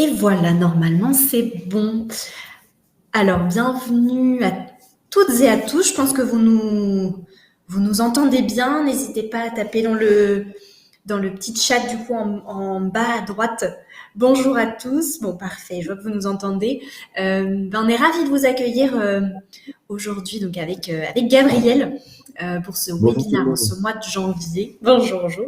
Et voilà, normalement, c'est bon. Alors, bienvenue à toutes et à tous. Je pense que vous nous entendez bien. N'hésitez pas à taper dans le petit chat du coup en bas à droite. Bonjour à tous. Bon, parfait. Je vois que vous nous entendez. On est ravis de vous accueillir aujourd'hui donc avec Gabriel pour ce Bonjour tout le webinaire en monde. ce mois de janvier. Bonjour, bonjour.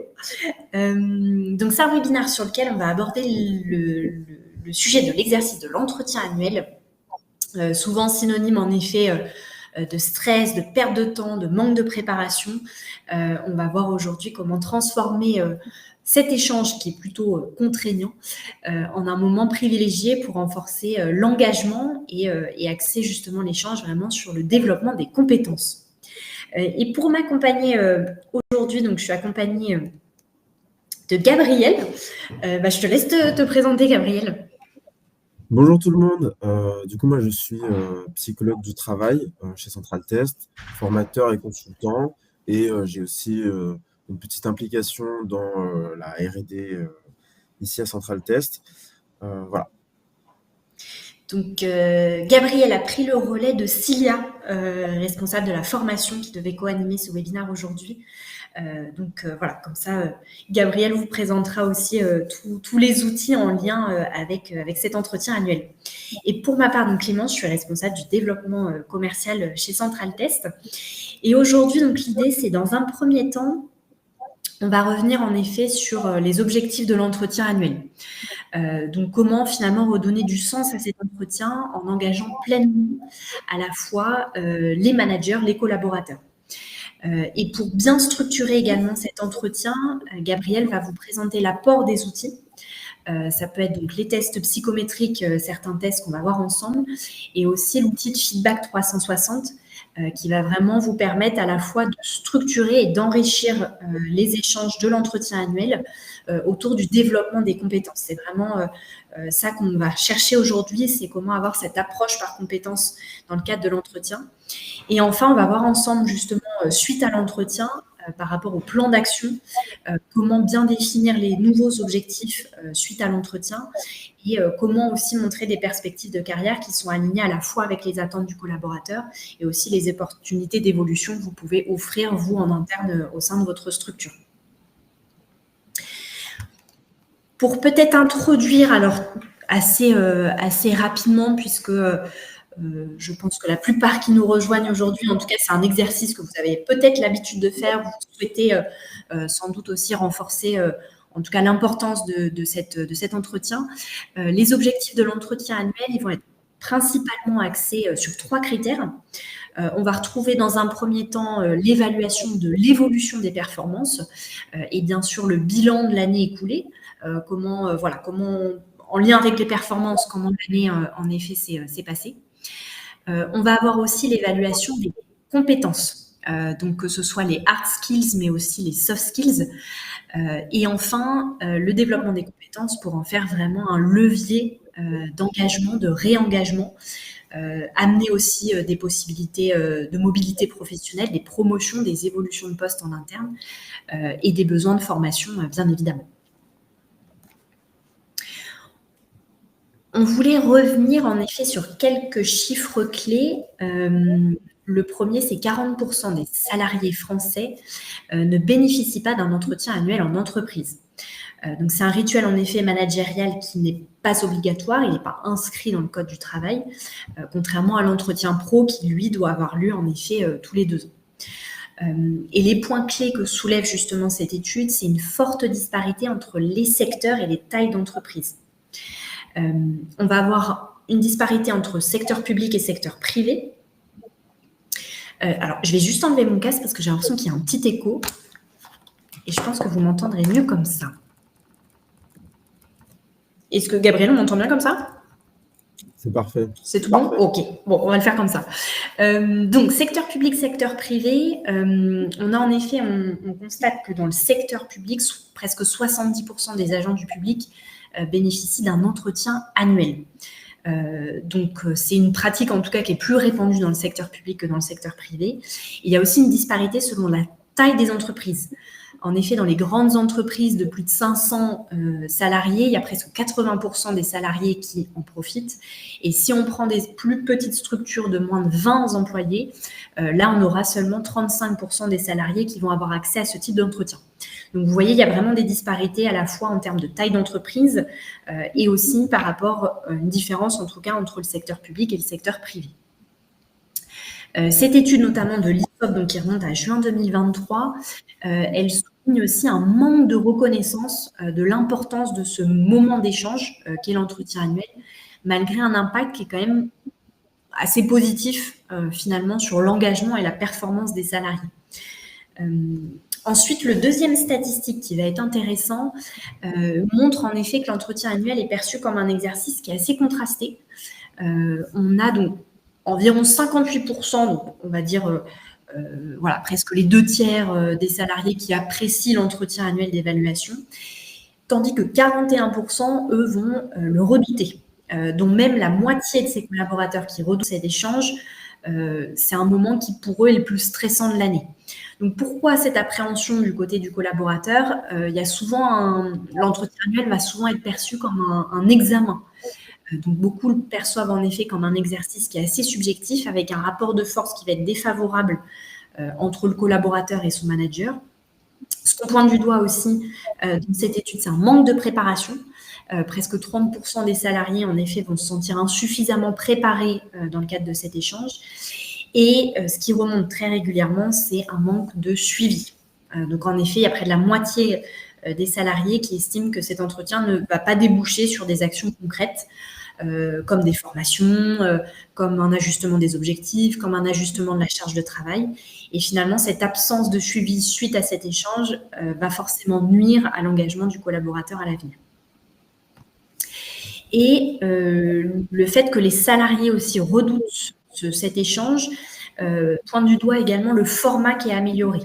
Donc, c'est un webinaire sur lequel on va aborder le sujet de l'exercice de l'entretien annuel, souvent synonyme en effet de stress, de perte de temps, de manque de préparation. On va voir aujourd'hui comment transformer cet échange qui est plutôt contraignant en un moment privilégié pour renforcer l'engagement et axer justement l'échange vraiment sur le développement des compétences. Et pour m'accompagner aujourd'hui, donc je suis accompagnée de Gabriel. Je te laisse te présenter, Gabriel. Bonjour tout le monde. Du coup, moi, je suis psychologue du travail chez Central Test, formateur et consultant. Et j'ai aussi une petite implication dans la R&D ici à Central Test. Voilà. Donc, Gabriel a pris le relais de Cilia, responsable de la formation qui devait co-animer ce webinaire aujourd'hui. Voilà, comme ça, Gabriel vous présentera aussi tous les outils en lien avec cet entretien annuel. Et pour ma part, donc Clémence, je suis responsable du développement commercial chez Central Test. Et aujourd'hui, donc l'idée, c'est dans un premier temps, on va revenir en effet sur les objectifs de l'entretien annuel. Donc, comment finalement redonner du sens à cet entretien en engageant pleinement à la fois les managers, les collaborateurs. Et pour bien structurer également cet entretien, Gabriel va vous présenter l'apport des outils. Ça peut être donc les tests psychométriques, certains tests qu'on va voir ensemble, et aussi l'outil de feedback 360 qui va vraiment vous permettre à la fois de structurer et d'enrichir les échanges de l'entretien annuel autour du développement des compétences. C'est vraiment ça qu'on va chercher aujourd'hui, c'est comment avoir cette approche par compétences dans le cadre de l'entretien. Et enfin, on va voir ensemble justement, suite à l'entretien, par rapport au plan d'action, comment bien définir les nouveaux objectifs suite à l'entretien et comment aussi montrer des perspectives de carrière qui sont alignées à la fois avec les attentes du collaborateur et aussi les opportunités d'évolution que vous pouvez offrir, vous, en interne au sein de votre structure. Pour peut-être introduire, alors assez rapidement, puisque je pense que la plupart qui nous rejoignent aujourd'hui, en tout cas, c'est un exercice que vous avez peut-être l'habitude de faire. Vous souhaitez sans doute aussi renforcer, en tout cas, l'importance de cet entretien. Les objectifs de l'entretien annuel, ils vont être principalement axés sur 3 critères. On va retrouver dans un premier temps l'évaluation de l'évolution des performances et bien sûr le bilan de l'année écoulée. Comment, en lien avec les performances, comment l'année en effet s'est passée. On va avoir aussi l'évaluation des compétences, donc que ce soit les hard skills, mais aussi les soft skills. Et enfin, le développement des compétences pour en faire vraiment un levier d'engagement, de réengagement, amener aussi des possibilités de mobilité professionnelle, des promotions, des évolutions de poste en interne et des besoins de formation, bien évidemment. On voulait revenir en effet sur quelques chiffres clés. Le premier, c'est 40% des salariés français ne bénéficient pas d'un entretien annuel en entreprise. Donc, c'est un rituel en effet managérial qui n'est pas obligatoire, il n'est pas inscrit dans le code du travail, contrairement à l'entretien pro qui, lui, doit avoir lieu en effet tous les 2 ans. Et les points clés que soulève justement cette étude, c'est une forte disparité entre les secteurs et les tailles d'entreprise. On va avoir une disparité entre secteur public et secteur privé. Alors, je vais juste enlever mon casque parce que j'ai l'impression qu'il y a un petit écho. Et je pense que vous m'entendrez mieux comme ça. Est-ce que, Gabriel, on m'entend bien comme ça? C'est parfait. C'est tout bon? Ok, bon, on va le faire comme ça. Donc, secteur public, secteur privé, on a en effet, on constate que dans le secteur public, presque 70% des agents du public bénéficient d'un entretien annuel. Donc, c'est une pratique en tout cas qui est plus répandue dans le secteur public que dans le secteur privé. Il y a aussi une disparité selon la taille des entreprises. En effet, dans les grandes entreprises de plus de 500 salariés, il y a presque 80% des salariés qui en profitent. Et si on prend des plus petites structures de moins de 20 employés, là, on aura seulement 35% des salariés qui vont avoir accès à ce type d'entretien. Donc, vous voyez, il y a vraiment des disparités à la fois en termes de taille d'entreprise et aussi par rapport à une différence, en tout cas, entre le secteur public et le secteur privé. Cette étude, notamment de l'IFOP, donc qui remonte à juin 2023, elle souligne aussi un manque de reconnaissance de l'importance de ce moment d'échange qu'est l'entretien annuel, malgré un impact qui est quand même assez positif finalement sur l'engagement et la performance des salariés. Ensuite, le deuxième statistique qui va être intéressant montre en effet que l'entretien annuel est perçu comme un exercice qui est assez contrasté. On a donc environ 58%, donc on va dire voilà, presque les 2/3 des salariés qui apprécient l'entretien annuel d'évaluation, tandis que 41%, eux, vont le redouter, dont même la moitié de ces collaborateurs qui redoutent cet échange, c'est un moment qui, pour eux, est le plus stressant de l'année. Donc, pourquoi cette appréhension du côté du collaborateur? Il y a souvent l'entretien annuel va souvent être perçu comme un examen. Donc, beaucoup le perçoivent en effet comme un exercice qui est assez subjectif, avec un rapport de force qui va être défavorable entre le collaborateur et son manager. Ce qu'on pointe du doigt aussi dans cette étude, c'est un manque de préparation. Presque 30% des salariés, en effet, vont se sentir insuffisamment préparés dans le cadre de cet échange. Et ce qui remonte très régulièrement, c'est un manque de suivi. Donc, en effet, il y a près de la moitié des salariés qui estiment que cet entretien ne va pas déboucher sur des actions concrètes, comme des formations, comme un ajustement des objectifs, comme un ajustement de la charge de travail. Et finalement, cette absence de suivi suite à cet échange va forcément nuire à l'engagement du collaborateur à l'avenir. Et le fait que les salariés aussi redoutent cet échange pointe du doigt également le format qui est amélioré.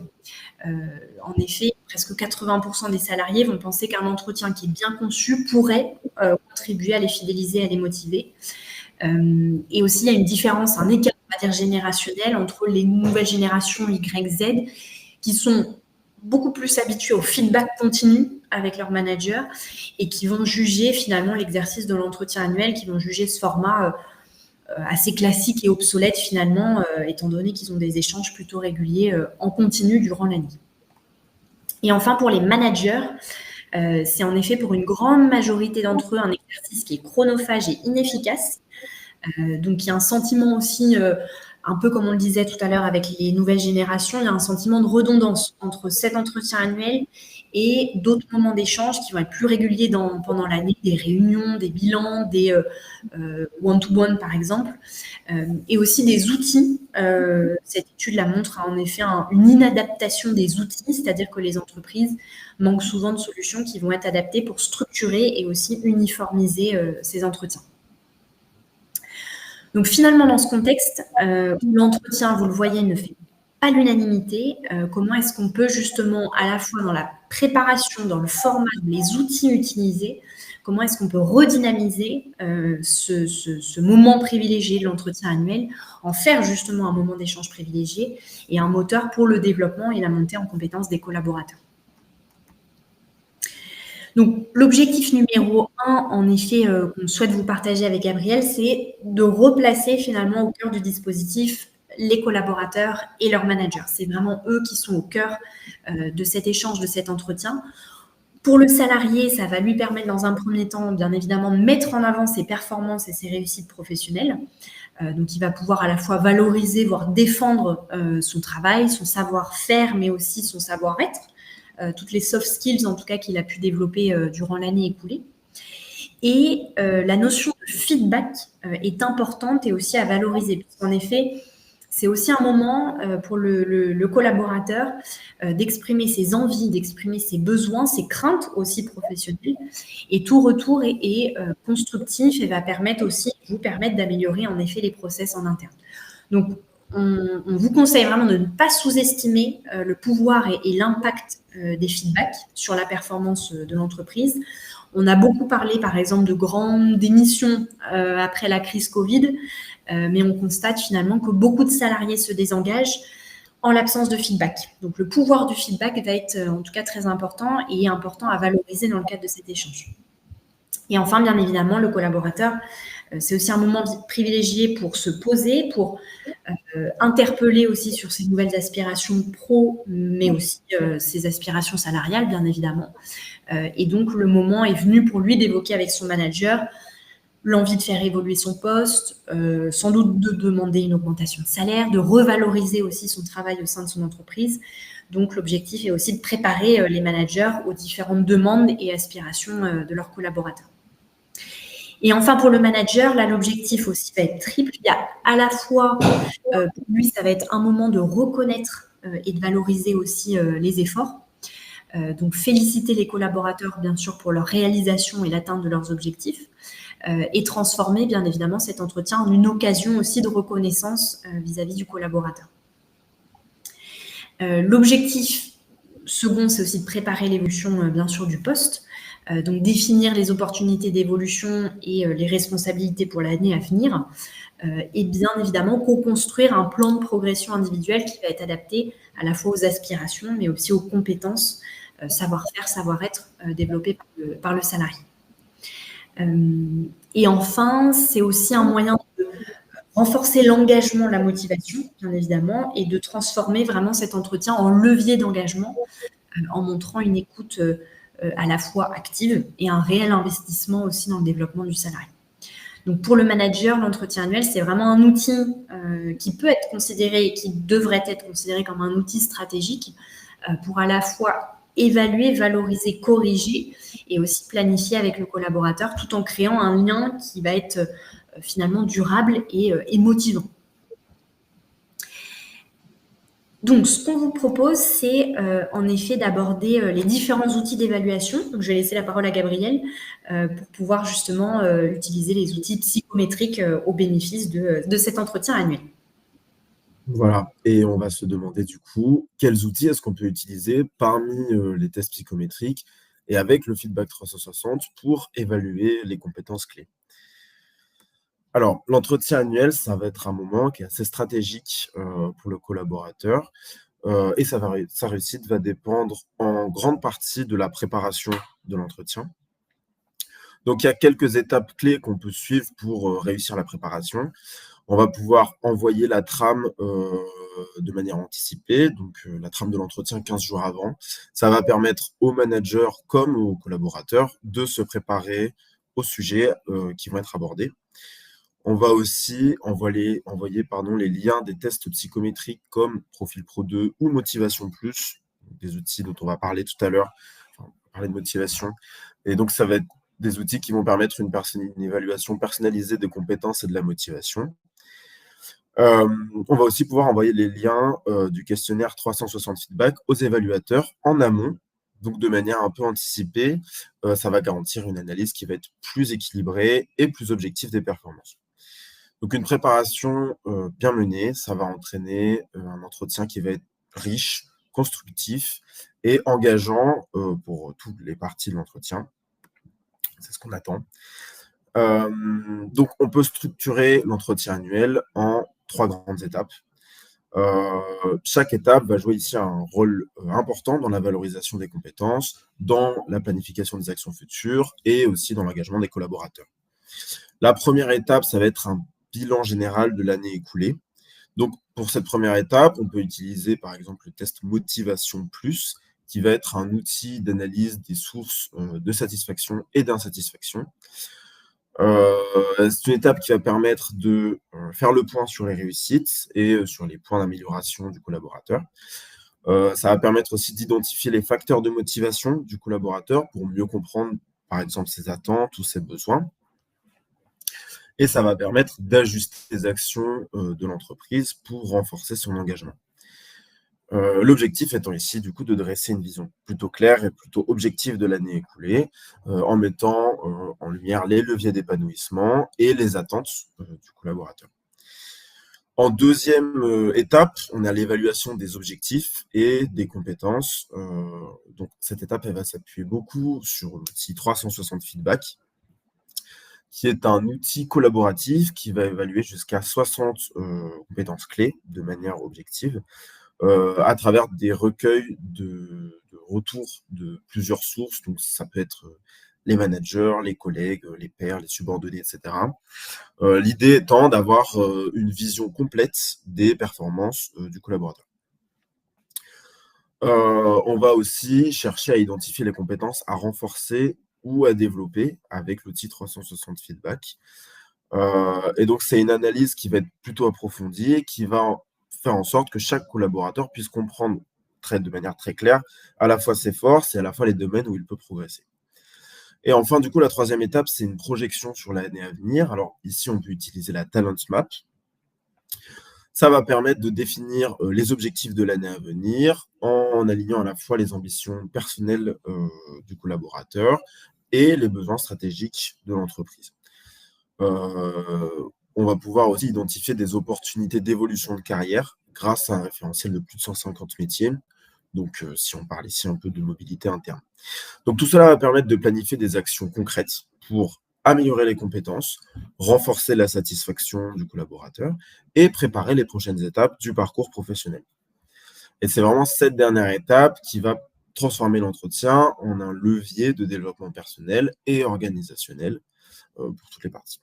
En effet, presque 80% des salariés vont penser qu'un entretien qui est bien conçu pourrait contribuer à les fidéliser, à les motiver. Et aussi, il y a une différence, un écart, on va dire, générationnel entre les nouvelles générations Y-Z qui sont beaucoup plus habitués au feedback continu avec leur manager et qui vont juger finalement l'exercice de l'entretien annuel, qui vont juger ce format assez classique et obsolète finalement, étant donné qu'ils ont des échanges plutôt réguliers en continu durant l'année. Et enfin, pour les managers, c'est en effet pour une grande majorité d'entre eux un exercice qui est chronophage et inefficace. Donc, il y a un sentiment aussi, un peu comme on le disait tout à l'heure avec les nouvelles générations, il y a un sentiment de redondance entre cet entretien annuel et d'autres moments d'échange qui vont être plus réguliers pendant l'année, des réunions, des bilans, des one-to-one par exemple, et aussi des outils. Cette étude la montre en effet une inadaptation des outils, c'est-à-dire que les entreprises manquent souvent de solutions qui vont être adaptées pour structurer et aussi uniformiser ces entretiens. Donc finalement, dans ce contexte où l'entretien, vous le voyez, ne fait pas l'unanimité, comment est-ce qu'on peut justement, à la fois dans la préparation, dans le format, les outils utilisés, comment est-ce qu'on peut redynamiser ce moment privilégié de l'entretien annuel, en faire justement un moment d'échange privilégié et un moteur pour le développement et la montée en compétences des collaborateurs. Donc, l'objectif numéro 1, en effet, qu'on souhaite vous partager avec Gabrielle, c'est de replacer finalement au cœur du dispositif les collaborateurs et leurs managers. C'est vraiment eux qui sont au cœur de cet échange, de cet entretien. Pour le salarié, ça va lui permettre dans un premier temps, bien évidemment, de mettre en avant ses performances et ses réussites professionnelles. Donc, il va pouvoir à la fois valoriser, voire défendre son travail, son savoir-faire, mais aussi son savoir-être. Toutes les soft skills, en tout cas, qu'il a pu développer durant l'année écoulée. Et la notion de feedback est importante et aussi à valoriser, puisqu'en effet, c'est aussi un moment pour le collaborateur d'exprimer ses envies, d'exprimer ses besoins, ses craintes aussi professionnelles. Et tout retour est constructif et va vous permettre d'améliorer en effet les process en interne. Donc, on vous conseille vraiment de ne pas sous-estimer le pouvoir et l'impact des feedbacks sur la performance de l'entreprise. On a beaucoup parlé, par exemple, de grandes démissions après la crise Covid, mais on constate finalement que beaucoup de salariés se désengagent en l'absence de feedback. Donc le pouvoir du feedback va être en tout cas très important et important à valoriser dans le cadre de cet échange. Et enfin, bien évidemment, le collaborateur, c'est aussi un moment privilégié pour se poser, pour interpeller aussi sur ses nouvelles aspirations pro, mais aussi ses aspirations salariales, bien évidemment. Et donc, le moment est venu pour lui d'évoquer avec son manager l'envie de faire évoluer son poste, sans doute de demander une augmentation de salaire, de revaloriser aussi son travail au sein de son entreprise. Donc, l'objectif est aussi de préparer les managers aux différentes demandes et aspirations de leurs collaborateurs. Et enfin, pour le manager, là, l'objectif aussi va être triple. Il y a à la fois, pour lui, ça va être un moment de reconnaître et de valoriser aussi les efforts. Donc, féliciter les collaborateurs, bien sûr, pour leur réalisation et l'atteinte de leurs objectifs. Et transformer, bien évidemment, cet entretien en une occasion aussi de reconnaissance vis-à-vis du collaborateur. L'objectif second, c'est aussi de préparer l'évolution, bien sûr, du poste. Donc, définir les opportunités d'évolution et les responsabilités pour l'année à venir. Et bien évidemment, co-construire un plan de progression individuelle qui va être adapté à la fois aux aspirations, mais aussi aux compétences, savoir-faire, savoir-être développées par le salarié. Et enfin, c'est aussi un moyen de renforcer l'engagement, la motivation, bien évidemment, et de transformer vraiment cet entretien en levier d'engagement en montrant une écoute à la fois active et un réel investissement aussi dans le développement du salarié. Donc, pour le manager, l'entretien annuel, c'est vraiment un outil qui peut être considéré et qui devrait être considéré comme un outil stratégique pour à la fois évaluer, valoriser, corriger et aussi planifier avec le collaborateur tout en créant un lien qui va être finalement durable et motivant. Donc, ce qu'on vous propose, c'est en effet d'aborder les différents outils d'évaluation. Donc, je vais laisser la parole à Gabrielle pour pouvoir justement utiliser les outils psychométriques au bénéfice de cet entretien annuel. Voilà, et on va se demander du coup, quels outils est-ce qu'on peut utiliser parmi les tests psychométriques et avec le feedback 360 pour évaluer les compétences clés. Alors, l'entretien annuel, ça va être un moment qui est assez stratégique pour le collaborateur et sa réussite va dépendre en grande partie de la préparation de l'entretien. Donc, il y a quelques étapes clés qu'on peut suivre pour réussir la préparation. On va pouvoir envoyer la trame de manière anticipée, donc la trame de l'entretien 15 jours avant. Ça va permettre aux managers comme aux collaborateurs de se préparer aux sujets qui vont être abordés. On va aussi envoyer les liens des tests psychométriques comme Profil Pro 2 ou Motivation Plus, des outils dont on va parler tout à l'heure. Enfin, on va parler de motivation. Et donc, ça va être des outils qui vont permettre une évaluation personnalisée des compétences et de la motivation. On va aussi pouvoir envoyer les liens du questionnaire 360 feedback aux évaluateurs en amont, donc de manière un peu anticipée. Ça va garantir une analyse qui va être plus équilibrée et plus objective des performances. Donc une préparation bien menée, ça va entraîner un entretien qui va être riche, constructif et engageant pour toutes les parties de l'entretien. C'est ce qu'on attend. Donc, on peut structurer l'entretien annuel en 3 grandes étapes. Chaque étape va jouer ici un rôle important dans la valorisation des compétences, dans la planification des actions futures et aussi dans l'engagement des collaborateurs. La première étape, ça va être un bilan général de l'année écoulée. Donc, pour cette première étape, on peut utiliser par exemple le test Motivation Plus, qui va être un outil d'analyse des sources de satisfaction et d'insatisfaction. C'est une étape qui va permettre de faire le point sur les réussites et sur les points d'amélioration du collaborateur. Ça va permettre aussi d'identifier les facteurs de motivation du collaborateur pour mieux comprendre, par exemple, ses attentes ou ses besoins. Et ça va permettre d'ajuster les actions de l'entreprise pour renforcer son engagement. L'objectif étant ici, du coup, de dresser une vision plutôt claire et plutôt objective de l'année écoulée, en mettant en lumière les leviers d'épanouissement et les attentes du collaborateur. En deuxième étape, on a l'évaluation des objectifs et des compétences. Donc, cette étape, elle va s'appuyer beaucoup sur l'outil 360 Feedback, qui est un outil collaboratif qui va évaluer jusqu'à 60 compétences clés de manière objective. à travers des recueils de retours de plusieurs sources. Donc ça peut être les managers, les collègues, les pairs, les subordonnés, etc. L'idée étant d'avoir une vision complète des performances du collaborateur. On va aussi chercher à identifier les compétences à renforcer ou à développer avec l'outil 360 Feedback. Et donc, c'est une analyse qui va être plutôt approfondie et qui va faire en sorte que chaque collaborateur puisse comprendre de manière très claire à la fois ses forces et à la fois les domaines où il peut progresser. Et enfin, du coup, la troisième étape, c'est une projection sur l'année à venir. Alors ici, on peut utiliser la Talent Map. Ça va permettre de définir les objectifs de l'année à venir en alignant à la fois les ambitions personnelles du collaborateur et les besoins stratégiques de l'entreprise. On va pouvoir aussi identifier des opportunités d'évolution de carrière grâce à un référentiel de plus de 150 métiers. Donc, si on parle ici un peu de mobilité interne. Donc, tout cela va permettre de planifier des actions concrètes pour améliorer les compétences, renforcer la satisfaction du collaborateur et préparer les prochaines étapes du parcours professionnel. Et c'est vraiment cette dernière étape qui va transformer l'entretien en un levier de développement personnel et organisationnel pour toutes les parties.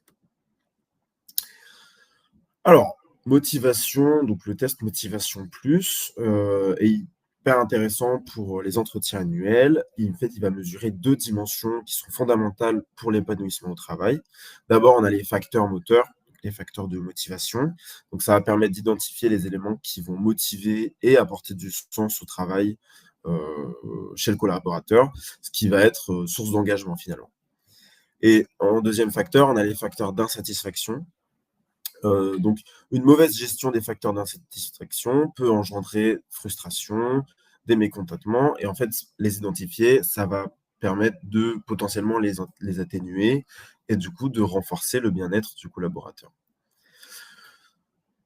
Alors, motivation, donc le test Motivation Plus est hyper intéressant pour les entretiens annuels. En fait, il va mesurer 2 dimensions qui sont fondamentales pour l'épanouissement au travail. D'abord, on a les facteurs moteurs, les facteurs de motivation. Donc ça va permettre d'identifier les éléments qui vont motiver et apporter du sens au travail, chez le collaborateur, ce qui va être, source d'engagement finalement. Et en deuxième facteur, on a les facteurs d'insatisfaction. Donc une mauvaise gestion des facteurs d'insatisfaction peut engendrer frustration, des mécontentements et en fait, les identifier, ça va permettre de potentiellement les atténuer et du coup de renforcer le bien-être du collaborateur.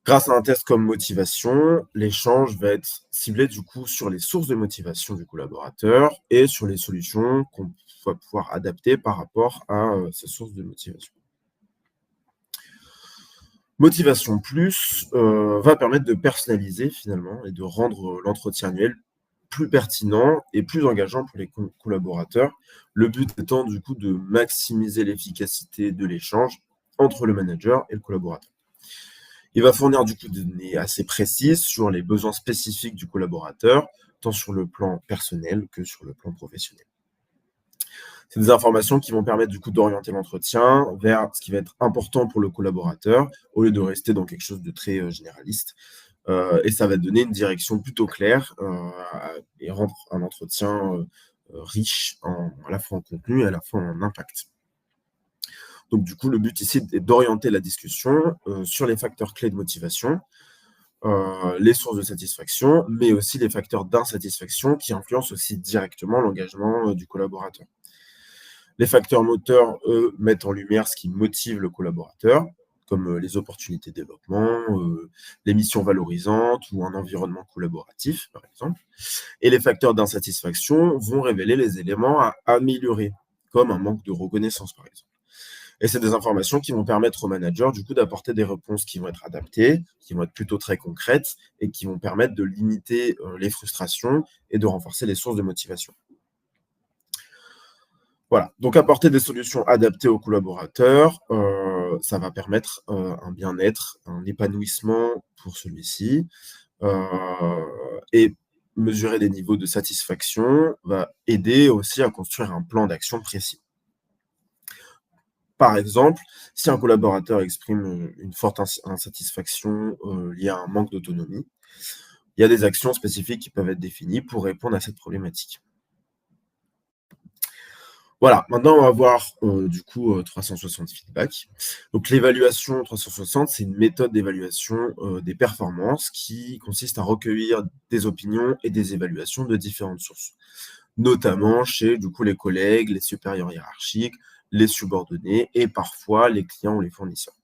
Grâce à un test comme motivation, l'échange va être ciblé du coup sur les sources de motivation du collaborateur et sur les solutions qu'on va pouvoir adapter par rapport à, ces sources de motivation. Motivation Plus, va permettre de personnaliser finalement et de rendre, l'entretien annuel plus pertinent et plus engageant pour les collaborateurs. Le but étant du coup de maximiser l'efficacité de l'échange entre le manager et le collaborateur. Il va fournir du coup des données assez précises sur les besoins spécifiques du collaborateur, tant sur le plan personnel que sur le plan professionnel. C'est des informations qui vont permettre du coup d'orienter l'entretien vers ce qui va être important pour le collaborateur, au lieu de rester dans quelque chose de très généraliste. Et ça va donner une direction plutôt claire et rendre un entretien riche à la fois en contenu et à la fois en impact. Donc du coup, le but ici est d'orienter la discussion sur les facteurs clés de motivation, les sources de satisfaction, mais aussi les facteurs d'insatisfaction qui influencent aussi directement l'engagement du collaborateur. Les facteurs moteurs, eux, mettent en lumière ce qui motive le collaborateur, comme les opportunités de développement, les missions valorisantes ou un environnement collaboratif, par exemple. Et les facteurs d'insatisfaction vont révéler les éléments à améliorer, comme un manque de reconnaissance, par exemple. Et c'est des informations qui vont permettre au manager, du coup, d'apporter des réponses qui vont être adaptées, qui vont être plutôt très concrètes et qui vont permettre de limiter les frustrations et de renforcer les sources de motivation. Voilà, donc apporter des solutions adaptées aux collaborateurs, ça va permettre, un bien-être, un épanouissement pour celui-ci, et mesurer les niveaux de satisfaction va aider aussi à construire un plan d'action précis. Par exemple, si un collaborateur exprime, une forte insatisfaction, liée à un manque d'autonomie, il y a des actions spécifiques qui peuvent être définies pour répondre à cette problématique. Voilà, maintenant on va voir, du coup, 360 feedback. Donc l'évaluation 360, c'est une méthode d'évaluation, des performances qui consiste à recueillir des opinions et des évaluations de différentes sources, notamment chez, du coup, les collègues, les supérieurs hiérarchiques, les subordonnés et parfois les clients ou les fournisseurs.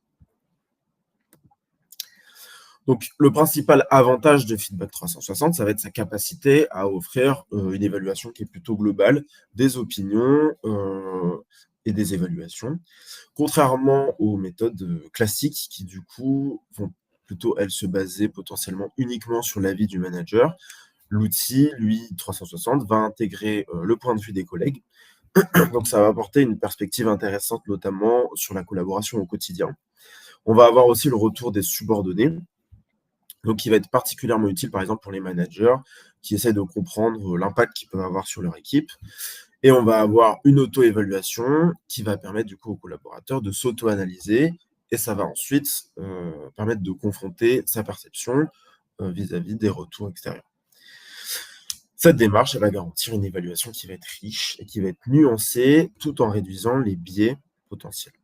Donc le principal avantage de Feedback 360, ça va être sa capacité à offrir, une évaluation qui est plutôt globale, des opinions, et des évaluations. Contrairement aux méthodes, classiques qui du coup vont plutôt, elle, se baser potentiellement uniquement sur l'avis du manager. L'outil, lui, 360, va intégrer le point de vue des collègues. Donc, ça va apporter une perspective intéressante, notamment sur la collaboration au quotidien. On va avoir aussi le retour des subordonnés, donc qui va être particulièrement utile, par exemple, pour les managers qui essaient de comprendre l'impact qu'ils peuvent avoir sur leur équipe. Et on va avoir une auto-évaluation qui va permettre du coup aux collaborateurs de s'auto-analyser et ça va ensuite permettre de confronter sa perception vis-à-vis des retours extérieurs. Cette démarche, elle va garantir une évaluation qui va être riche et qui va être nuancée tout en réduisant les biais potentiels.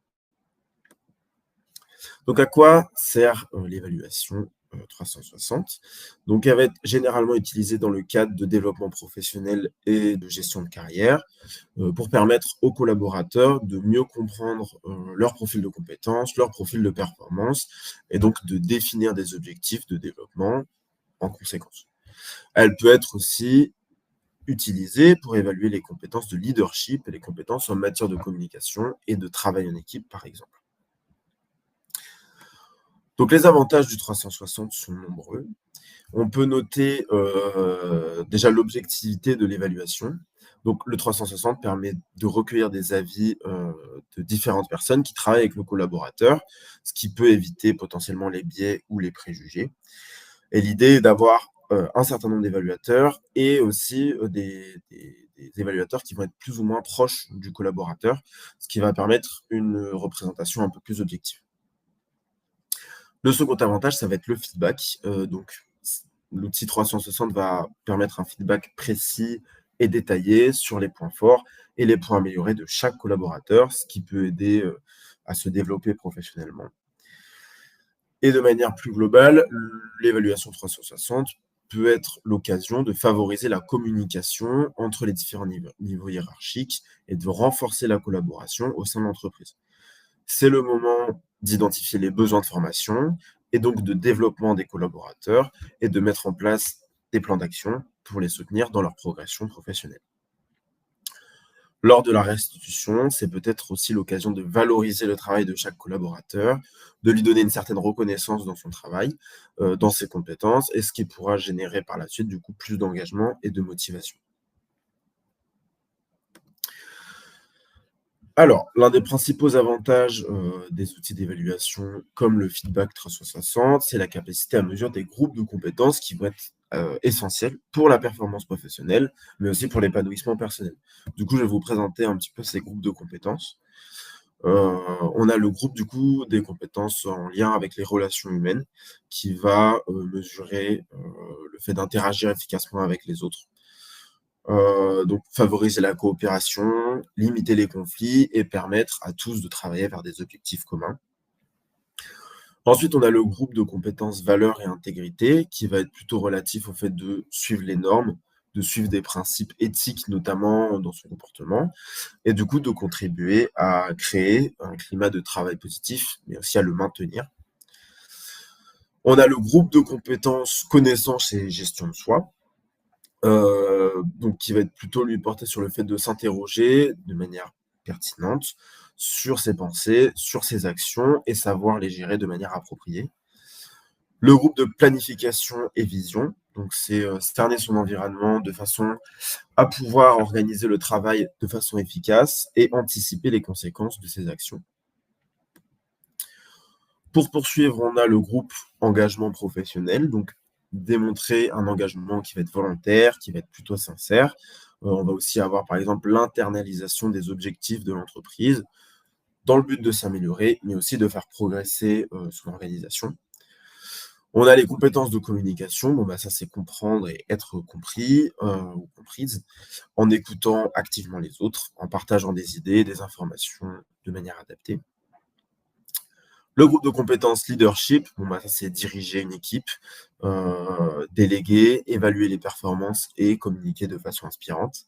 Donc, à quoi sert l'évaluation 360 ? Donc, elle va être généralement utilisée dans le cadre de développement professionnel et de gestion de carrière pour permettre aux collaborateurs de mieux comprendre leur profil de compétences, leur profil de performance et donc de définir des objectifs de développement en conséquence. Elle peut être aussi utilisée pour évaluer les compétences de leadership et les compétences en matière de communication et de travail en équipe, par exemple. Donc, les avantages du 360 sont nombreux. On peut noter déjà l'objectivité de l'évaluation. Donc, le 360 permet de recueillir des avis de différentes personnes qui travaillent avec nos collaborateurs, ce qui peut éviter potentiellement les biais ou les préjugés. Et l'idée est d'avoir un certain nombre d'évaluateurs et aussi des évaluateurs qui vont être plus ou moins proches du collaborateur, ce qui va permettre une représentation un peu plus objective. Le second avantage, ça va être le feedback. Donc, l'outil 360 va permettre un feedback précis et détaillé sur les points forts et les points améliorés de chaque collaborateur, ce qui peut aider à se développer professionnellement. Et de manière plus globale, l'évaluation 360 peut être l'occasion de favoriser la communication entre les différents niveaux hiérarchiques et de renforcer la collaboration au sein de l'entreprise. C'est le moment d'identifier les besoins de formation et donc de développement des collaborateurs et de mettre en place des plans d'action pour les soutenir dans leur progression professionnelle. Lors de la restitution, c'est peut-être aussi l'occasion de valoriser le travail de chaque collaborateur, de lui donner une certaine reconnaissance dans son travail, dans ses compétences, et ce qui pourra générer par la suite du coup plus d'engagement et de motivation. Alors, l'un des principaux avantages des outils d'évaluation comme le feedback 360, c'est la capacité à mesurer des groupes de compétences qui vont être essentiels pour la performance professionnelle, mais aussi pour l'épanouissement personnel. Du coup, je vais vous présenter un petit peu ces groupes de compétences. On a le groupe du coup des compétences en lien avec les relations humaines qui va mesurer le fait d'interagir efficacement avec les autres. Donc favoriser la coopération, limiter les conflits et permettre à tous de travailler vers des objectifs communs. Ensuite, on a le groupe de compétences valeurs et intégrité qui va être plutôt relatif au fait de suivre les normes, de suivre des principes éthiques, notamment dans son comportement, et du coup de contribuer à créer un climat de travail positif, mais aussi à le maintenir. On a le groupe de compétences connaissance et gestion de soi, donc qui va être plutôt lui porter sur le fait de s'interroger de manière pertinente sur ses pensées, sur ses actions et savoir les gérer de manière appropriée. Le groupe de planification et vision, donc c'est cerner son environnement de façon à pouvoir organiser le travail de façon efficace et anticiper les conséquences de ses actions. Pour poursuivre, on a le groupe engagement professionnel, donc démontrer un engagement qui va être volontaire, qui va être plutôt sincère. On va aussi avoir, par exemple, l'internalisation des objectifs de l'entreprise dans le but de s'améliorer, mais aussi de faire progresser son organisation. On a les compétences de communication. Bon, ça, c'est comprendre et être compris ou comprise en écoutant activement les autres, en partageant des idées, des informations de manière adaptée. Le groupe de compétences leadership, ça c'est diriger une équipe, déléguer, évaluer les performances et communiquer de façon inspirante.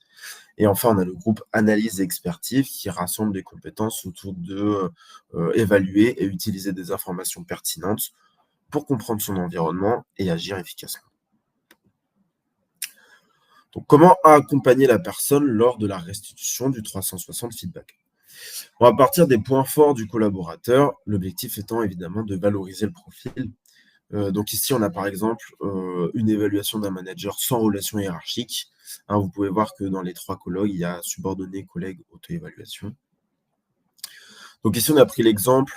Et enfin, on a le groupe analyse et expertise qui rassemble des compétences autour de évaluer et utiliser des informations pertinentes pour comprendre son environnement et agir efficacement. Donc, comment accompagner la personne lors de la restitution du 360 feedback ? On va partir des points forts du collaborateur, l'objectif étant évidemment de valoriser le profil, Donc ici, on a par exemple une évaluation d'un manager sans relation hiérarchique. Hein, vous pouvez voir que dans les 3 colonnes, il y a subordonné, collègue, auto-évaluation. Donc ici, on a pris l'exemple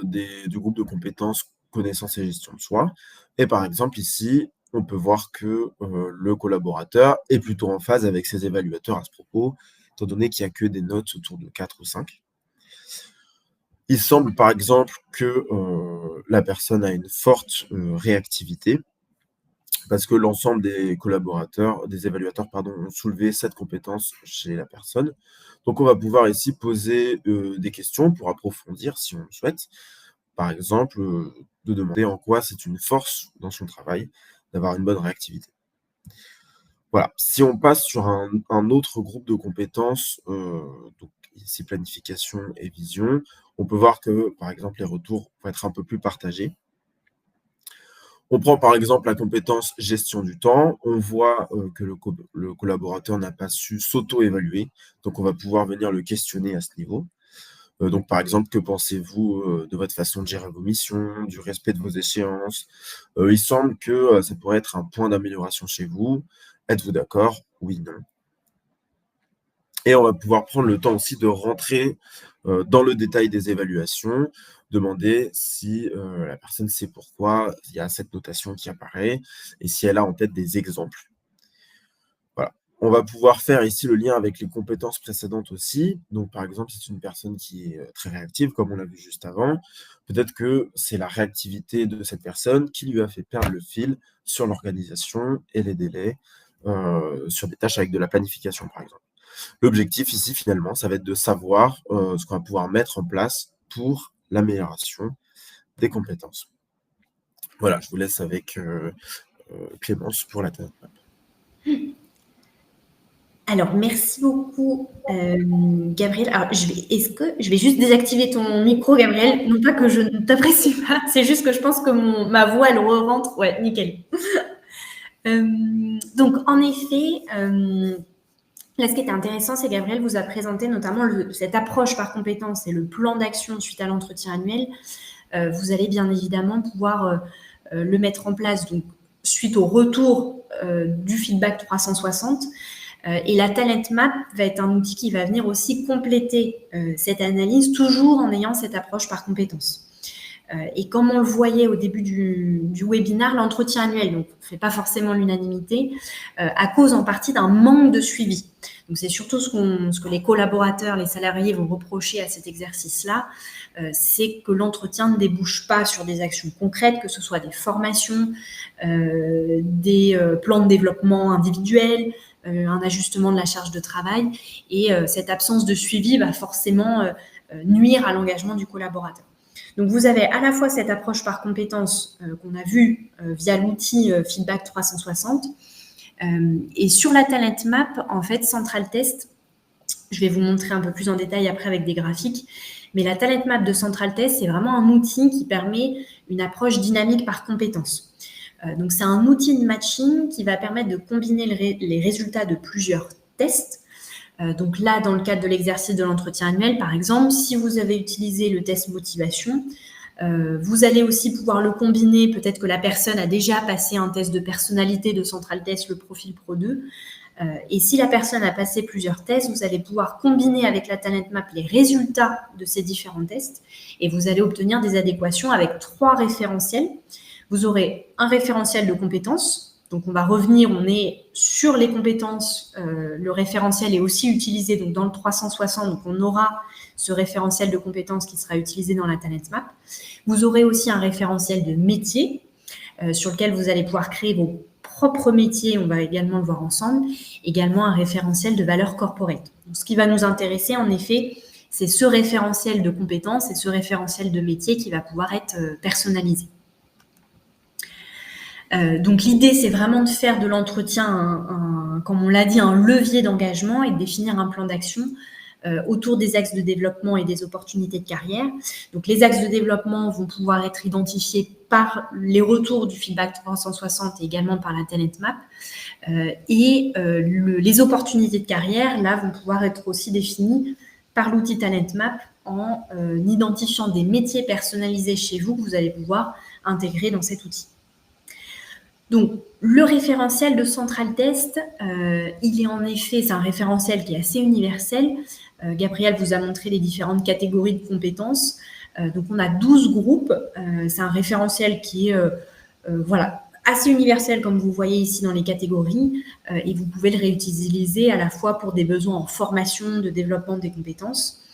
du groupe de compétences connaissance et gestion de soi. Et par exemple, ici, on peut voir que le collaborateur est plutôt en phase avec ses évaluateurs à ce propos, étant donné qu'il n'y a que des notes autour de 4 ou 5. Il semble par exemple que la personne a une forte réactivité, parce que l'ensemble des collaborateurs, des évaluateurs, pardon, ont soulevé cette compétence chez la personne. Donc, on va pouvoir ici poser des questions pour approfondir si on le souhaite. Par exemple, de demander en quoi c'est une force dans son travail d'avoir une bonne réactivité. Voilà. Si on passe sur un autre groupe de compétences, donc ici planification et vision, on peut voir que, par exemple, les retours vont être un peu plus partagés. On prend par exemple la compétence gestion du temps. On voit que le collaborateur n'a pas su s'auto-évaluer. Donc, on va pouvoir venir le questionner à ce niveau. Donc, par exemple, que pensez-vous de votre façon de gérer vos missions, du respect de vos échéances? Il semble que ça pourrait être un point d'amélioration chez vous. Êtes-vous d'accord? Oui, non. Et on va pouvoir prendre le temps aussi de rentrer dans le détail des évaluations, demander si la personne sait pourquoi il y a cette notation qui apparaît et si elle a en tête des exemples. Voilà. On va pouvoir faire ici le lien avec les compétences précédentes aussi. Donc, par exemple, si c'est une personne qui est très réactive, comme on l'a vu juste avant, peut-être que c'est la réactivité de cette personne qui lui a fait perdre le fil sur l'organisation et les délais sur des tâches avec de la planification, par exemple. L'objectif ici, finalement, ça va être de savoir ce qu'on va pouvoir mettre en place pour l'amélioration des compétences. Voilà, je vous laisse avec Clémence pour la table. Alors, merci beaucoup, Gabriel. Alors, je vais juste désactiver ton micro, Gabriel. Non pas que je ne t'apprécie pas, c'est juste que je pense que ma voix, elle re-rentre. Ouais, nickel. Donc, en effet, là, ce qui était intéressant, c'est que Gabriel vous a présenté notamment cette approche par compétence et le plan d'action suite à l'entretien annuel. Vous allez bien évidemment pouvoir le mettre en place donc, suite au retour du feedback 360. Et la Talent Map va être un outil qui va venir aussi compléter cette analyse, toujours en ayant cette approche par compétence. Et comme on le voyait au début du webinaire, l'entretien annuel, donc ne fait pas forcément l'unanimité, à cause en partie d'un manque de suivi. Donc c'est surtout ce que les collaborateurs, les salariés vont reprocher à cet exercice-là, c'est que l'entretien ne débouche pas sur des actions concrètes, que ce soit des formations, des plans de développement individuels, un ajustement de la charge de travail. Et cette absence de suivi va forcément nuire à l'engagement du collaborateur. Donc, vous avez à la fois cette approche par compétences qu'on a vue via l'outil Feedback 360. Et sur la Talent Map, en fait, Central Test, je vais vous montrer un peu plus en détail après avec des graphiques, mais la Talent Map de Central Test, c'est vraiment un outil qui permet une approche dynamique par compétences. Donc, c'est un outil de matching qui va permettre de combiner les résultats de plusieurs tests. Donc là, dans le cadre de l'exercice de l'entretien annuel, par exemple, si vous avez utilisé le test motivation, vous allez aussi pouvoir le combiner. Peut-être que la personne a déjà passé un test de personnalité de Central Test, le profil Pro 2. Et si la personne a passé plusieurs tests, vous allez pouvoir combiner avec la Talent Map les résultats de ces différents tests et vous allez obtenir des adéquations avec 3 référentiels. Vous aurez un référentiel de compétences. Donc, on va revenir, on est sur les compétences. Le référentiel est aussi utilisé donc, dans le 360. Donc, on aura ce référentiel de compétences qui sera utilisé dans la Talent Map. Vous aurez aussi un référentiel de métier sur lequel vous allez pouvoir créer vos propres métiers. On va également le voir ensemble. Également un référentiel de valeur corporate. Donc, ce qui va nous intéresser, en effet, c'est ce référentiel de compétences et ce référentiel de métier qui va pouvoir être personnalisé. Donc l'idée, c'est vraiment de faire de l'entretien, comme on l'a dit, un levier d'engagement et de définir un plan d'action autour des axes de développement et des opportunités de carrière. Donc les axes de développement vont pouvoir être identifiés par les retours du feedback 360 et également par la Talent Map. Les opportunités de carrière, là, vont pouvoir être aussi définies par l'outil Talent Map en identifiant des métiers personnalisés chez vous que vous allez pouvoir intégrés dans cet outil. Donc, le référentiel de Central Test, il est en effet, c'est un référentiel qui est assez universel. Gabriel vous a montré les différentes catégories de compétences. Donc, on a 12 groupes. C'est un référentiel qui est assez universel, comme vous voyez ici dans les catégories. Et vous pouvez le réutiliser à la fois pour des besoins en formation, de développement des compétences.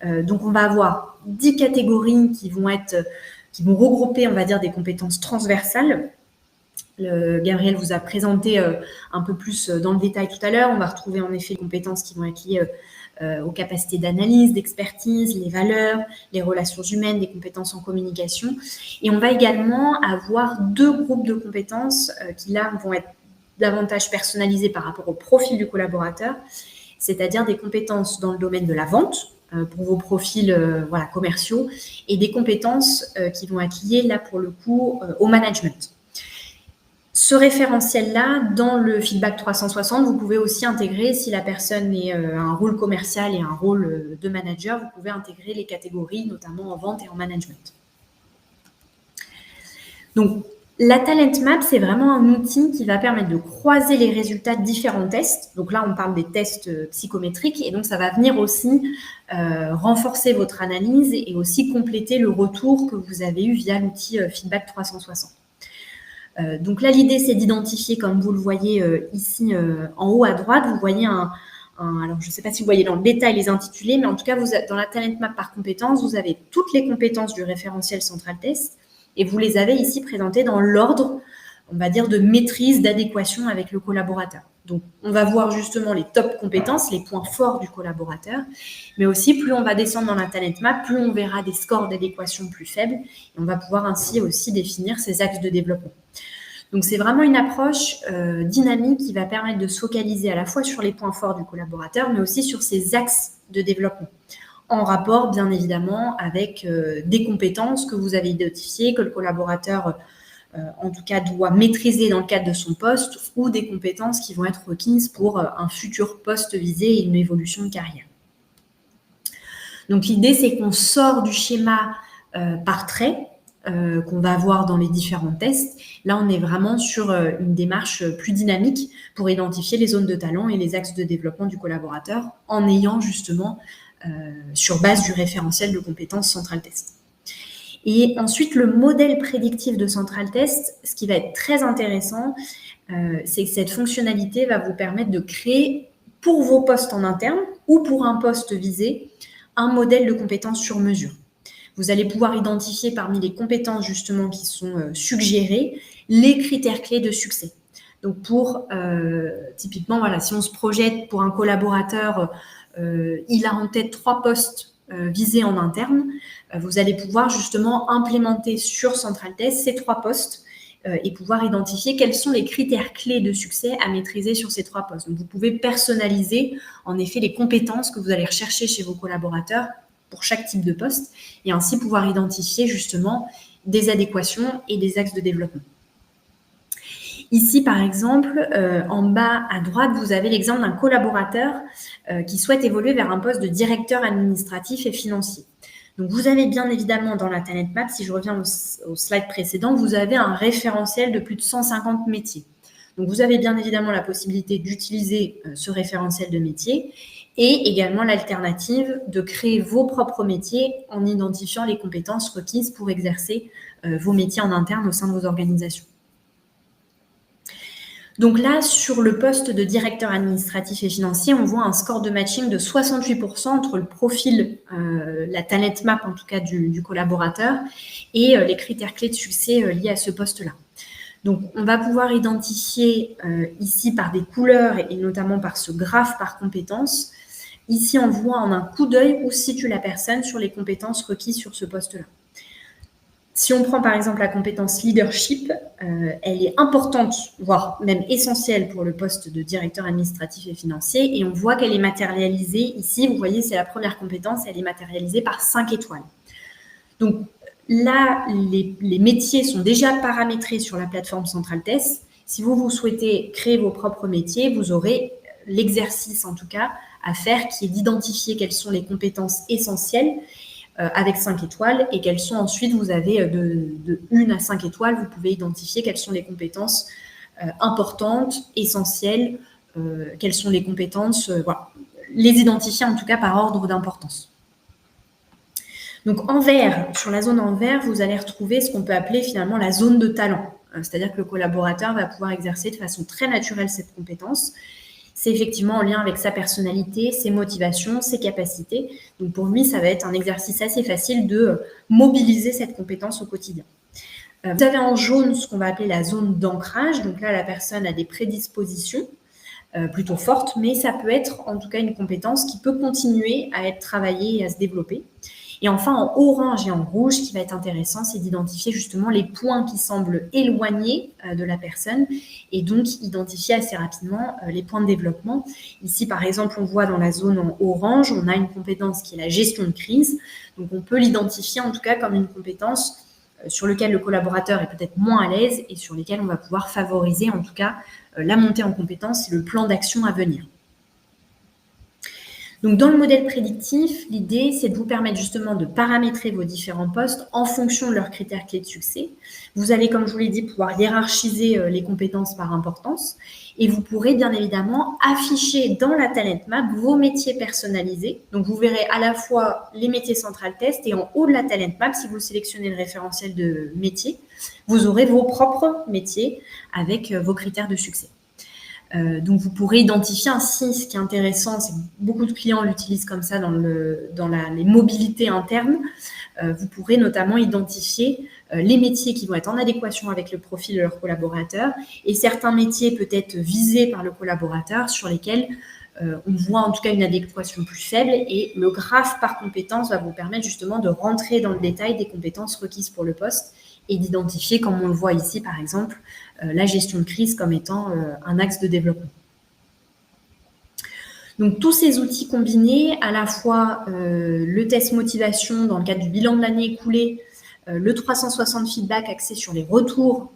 Donc, on va avoir 10 catégories qui vont regrouper, on va dire, des compétences transversales. Gabriel vous a présenté un peu plus dans le détail tout à l'heure. On va retrouver en effet les compétences qui vont être liées aux capacités d'analyse, d'expertise, les valeurs, les relations humaines, des compétences en communication. Et on va également avoir 2 groupes de compétences qui là vont être davantage personnalisées par rapport au profil du collaborateur, c'est-à-dire des compétences dans le domaine de la vente pour vos profils commerciaux et des compétences qui vont être liées là pour le coup au management. Ce référentiel-là, dans le feedback 360, vous pouvez aussi intégrer, si la personne a un rôle commercial et un rôle de manager, vous pouvez intégrer les catégories, notamment en vente et en management. Donc, la Talent Map, c'est vraiment un outil qui va permettre de croiser les résultats de différents tests. Donc là, on parle des tests psychométriques et donc ça va venir aussi renforcer votre analyse et aussi compléter le retour que vous avez eu via l'outil feedback 360. Donc là, l'idée, c'est d'identifier, comme vous le voyez ici en haut à droite, vous voyez alors je ne sais pas si vous voyez dans le détail les intitulés, mais en tout cas, dans la Talent Map par compétences, vous avez toutes les compétences du référentiel Central Test et vous les avez ici présentées dans l'ordre, on va dire, de maîtrise, d'adéquation avec le collaborateur. Donc, on va voir justement les top compétences, les points forts du collaborateur, mais aussi, plus on va descendre dans la Talent Map, plus on verra des scores d'adéquation plus faibles et on va pouvoir ainsi aussi définir ses axes de développement. Donc, c'est vraiment une approche dynamique qui va permettre de se focaliser à la fois sur les points forts du collaborateur, mais aussi sur ses axes de développement, en rapport, bien évidemment, avec des compétences que vous avez identifiées, que le collaborateur, en tout cas, doit maîtriser dans le cadre de son poste, ou des compétences qui vont être requises pour un futur poste visé et une évolution de carrière. Donc, l'idée, c'est qu'on sort du schéma par trait, qu'on va avoir dans les différents tests. Là, on est vraiment sur une démarche plus dynamique pour identifier les zones de talent et les axes de développement du collaborateur en ayant justement, sur base du référentiel de compétences Central Test. Et ensuite, le modèle prédictif de Central Test, ce qui va être très intéressant, c'est que cette fonctionnalité va vous permettre de créer pour vos postes en interne ou pour un poste visé, un modèle de compétences sur mesure. Vous allez pouvoir identifier parmi les compétences justement qui sont suggérées les critères clés de succès. Donc typiquement, voilà, si on se projette pour un collaborateur, il a en tête 3 postes visés en interne, vous allez pouvoir justement implémenter sur Central Test ces 3 postes et pouvoir identifier quels sont les critères clés de succès à maîtriser sur ces 3 postes. Donc, vous pouvez personnaliser en effet les compétences que vous allez rechercher chez vos collaborateurs pour chaque type de poste et ainsi pouvoir identifier justement des adéquations et des axes de développement. Ici, par exemple, en bas à droite, vous avez l'exemple d'un collaborateur qui souhaite évoluer vers un poste de directeur administratif et financier. Donc, vous avez bien évidemment dans la Talent Map, si je reviens au slide précédent, vous avez un référentiel de plus de 150 métiers. Donc, vous avez bien évidemment la possibilité d'utiliser ce référentiel de métiers et également l'alternative de créer vos propres métiers en identifiant les compétences requises pour exercer vos métiers en interne au sein de vos organisations. Donc là, sur le poste de directeur administratif et financier, on voit un score de matching de 68% entre le profil, la Talent Map en tout cas du collaborateur et les critères clés de succès liés à ce poste-là. Donc, on va pouvoir identifier ici par des couleurs et notamment par ce graphe par compétences. Ici, on voit en un coup d'œil où se situe la personne sur les compétences requises sur ce poste-là. Si on prend par exemple la compétence leadership, elle est importante, voire même essentielle pour le poste de directeur administratif et financier et on voit qu'elle est matérialisée ici. Vous voyez, c'est la première compétence, elle est matérialisée par 5 étoiles. Donc là, les métiers sont déjà paramétrés sur la plateforme Central Test. Si vous souhaitez créer vos propres métiers, vous aurez l'exercice en tout cas à faire qui est d'identifier quelles sont les compétences essentielles avec 5 étoiles et quelles sont ensuite, vous avez de 1 à 5 étoiles, vous pouvez identifier quelles sont les compétences importantes, essentielles, quelles sont les compétences, voilà, les identifier en tout cas par ordre d'importance. Donc en vert, sur la zone en vert, vous allez retrouver ce qu'on peut appeler finalement la zone de talent. C'est-à-dire que le collaborateur va pouvoir exercer de façon très naturelle cette compétence. C'est effectivement en lien avec sa personnalité, ses motivations, ses capacités. Donc pour lui, ça va être un exercice assez facile de mobiliser cette compétence au quotidien. Vous avez en jaune ce qu'on va appeler la zone d'ancrage. Donc là, la personne a des prédispositions plutôt fortes, mais ça peut être en tout cas une compétence qui peut continuer à être travaillée et à se développer. Et enfin, en orange et en rouge, ce qui va être intéressant, c'est d'identifier justement les points qui semblent éloignés de la personne et donc identifier assez rapidement les points de développement. Ici, par exemple, on voit dans la zone en orange, on a une compétence qui est la gestion de crise. Donc, on peut l'identifier en tout cas comme une compétence sur laquelle le collaborateur est peut-être moins à l'aise et sur lesquelles on va pouvoir favoriser en tout cas la montée en compétences et le plan d'action à venir. Donc, dans le modèle prédictif, l'idée, c'est de vous permettre justement de paramétrer vos différents postes en fonction de leurs critères clés de succès. Vous allez, comme je vous l'ai dit, pouvoir hiérarchiser les compétences par importance et vous pourrez bien évidemment afficher dans la Talent Map vos métiers personnalisés. Donc, vous verrez à la fois les métiers Central Test et en haut de la Talent Map, si vous sélectionnez le référentiel de métiers, vous aurez vos propres métiers avec vos critères de succès. Donc, vous pourrez identifier ainsi, ce qui est intéressant, c'est que beaucoup de clients l'utilisent comme ça dans les mobilités internes. Vous pourrez notamment identifier les métiers qui vont être en adéquation avec le profil de leur collaborateur et certains métiers peut-être visés par le collaborateur sur lesquels on voit en tout cas une adéquation plus faible et le graphe par compétence va vous permettre justement de rentrer dans le détail des compétences requises pour le poste et d'identifier, comme on le voit ici par exemple, la gestion de crise comme étant un axe de développement. Donc tous ces outils combinés, à la fois le test motivation dans le cadre du bilan de l'année écoulée, le 360 feedback axé sur les retours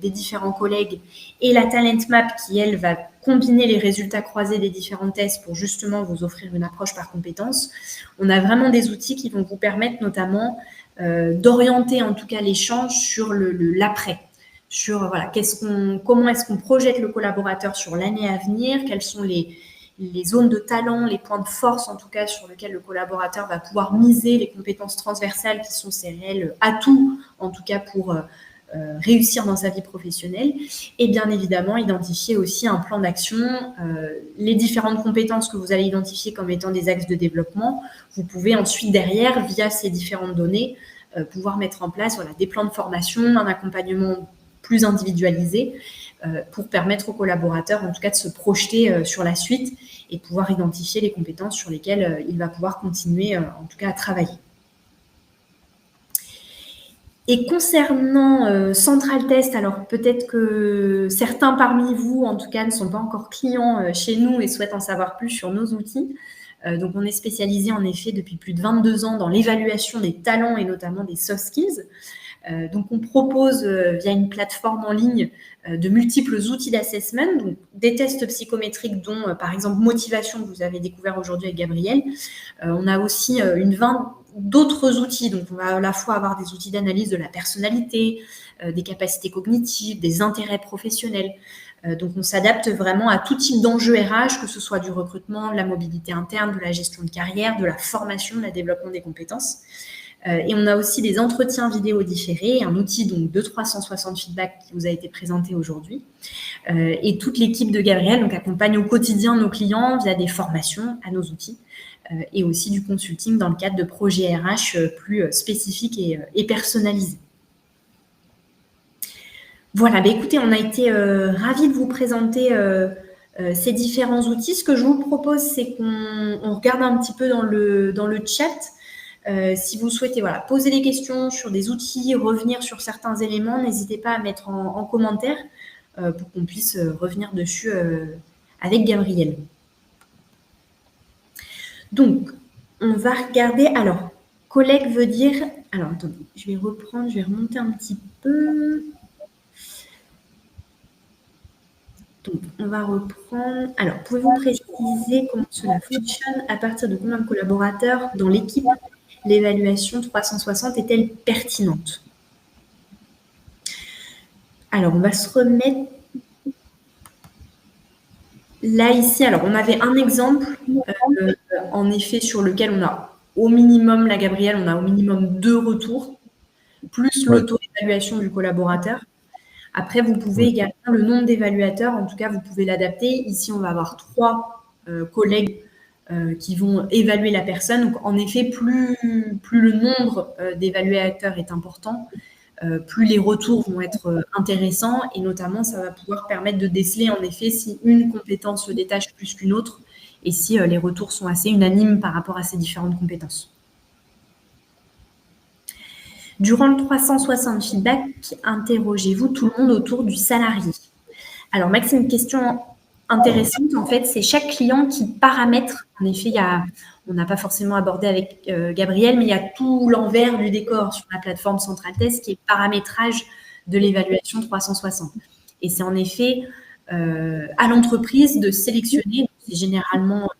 des différents collègues et la Talent Map qui, elle, va combiner les résultats croisés des différents tests pour justement vous offrir une approche par compétence. On a vraiment des outils qui vont vous permettre notamment d'orienter en tout cas l'échange sur l'après. Sur voilà, comment est-ce qu'on projette le collaborateur sur l'année à venir, quelles sont les zones de talent, les points de force en tout cas sur lesquels le collaborateur va pouvoir miser, les compétences transversales qui sont ses réels atouts en tout cas pour réussir dans sa vie professionnelle et bien évidemment identifier aussi un plan d'action, les différentes compétences que vous allez identifier comme étant des axes de développement. Vous pouvez ensuite derrière, via ces différentes données, pouvoir mettre en place des plans de formation, un accompagnement plus individualisé pour permettre aux collaborateurs en tout cas de se projeter sur la suite et pouvoir identifier les compétences sur lesquelles il va pouvoir continuer en tout cas à travailler. Et concernant Central Test, alors peut-être que certains parmi vous en tout cas ne sont pas encore clients chez nous et souhaitent en savoir plus sur nos outils. Donc on est spécialisé en effet depuis plus de 22 ans dans l'évaluation des talents et notamment des soft skills. Donc, on propose via une plateforme en ligne de multiples outils d'assessment, donc des tests psychométriques dont, par exemple, motivation que vous avez découvert aujourd'hui avec Gabriel. On a aussi une vingtaine d'autres outils. Donc, on va à la fois avoir des outils d'analyse de la personnalité, des capacités cognitives, des intérêts professionnels. Donc, on s'adapte vraiment à tout type d'enjeux RH, que ce soit du recrutement, de la mobilité interne, de la gestion de carrière, de la formation, de la développement des compétences. Et on a aussi des entretiens vidéo différés, un outil donc de 360 feedback qui vous a été présenté aujourd'hui. Et toute l'équipe de Gabriel donc, accompagne au quotidien nos clients via des formations à nos outils et aussi du consulting dans le cadre de projets RH plus spécifiques et personnalisés. Voilà, écoutez, on a été ravis de vous présenter ces différents outils. Ce que je vous propose, c'est qu'on regarde un petit peu dans le chat. Si vous souhaitez poser des questions sur des outils, revenir sur certains éléments, n'hésitez pas à mettre en commentaire pour qu'on puisse revenir dessus avec Gabriel. Donc, on va regarder. Alors, collègue veut dire... Alors, attendez, je vais remonter un petit peu. Donc, on va reprendre. Alors, pouvez-vous préciser comment cela fonctionne, à partir de combien de collaborateurs dans l'équipe l'évaluation 360 est-elle pertinente? Alors, on va se remettre là, ici. Alors, on avait un exemple, en effet, sur lequel on a au minimum, la Gabrielle, on a au minimum 2 retours, plus Ouais, l'auto-évaluation du collaborateur. Après, vous pouvez ouais, également, le nombre d'évaluateurs, en tout cas, vous pouvez l'adapter. Ici, on va avoir 3 collègues qui vont évaluer la personne. Donc, en effet, plus le nombre d'évaluateurs est important, plus les retours vont être intéressants et notamment, ça va pouvoir permettre de déceler en effet si une compétence se détache plus qu'une autre et si les retours sont assez unanimes par rapport à ces différentes compétences. Durant le 360 feedback, interrogez-vous tout le monde autour du salarié? Alors, Maxime, une question intéressante, en fait, c'est chaque client qui paramètre. En effet, on n'a pas forcément abordé avec Gabriel, mais il y a tout l'envers du décor sur la plateforme Central Test qui est le paramétrage de l'évaluation 360. Et c'est en effet à l'entreprise de sélectionner, c'est généralement,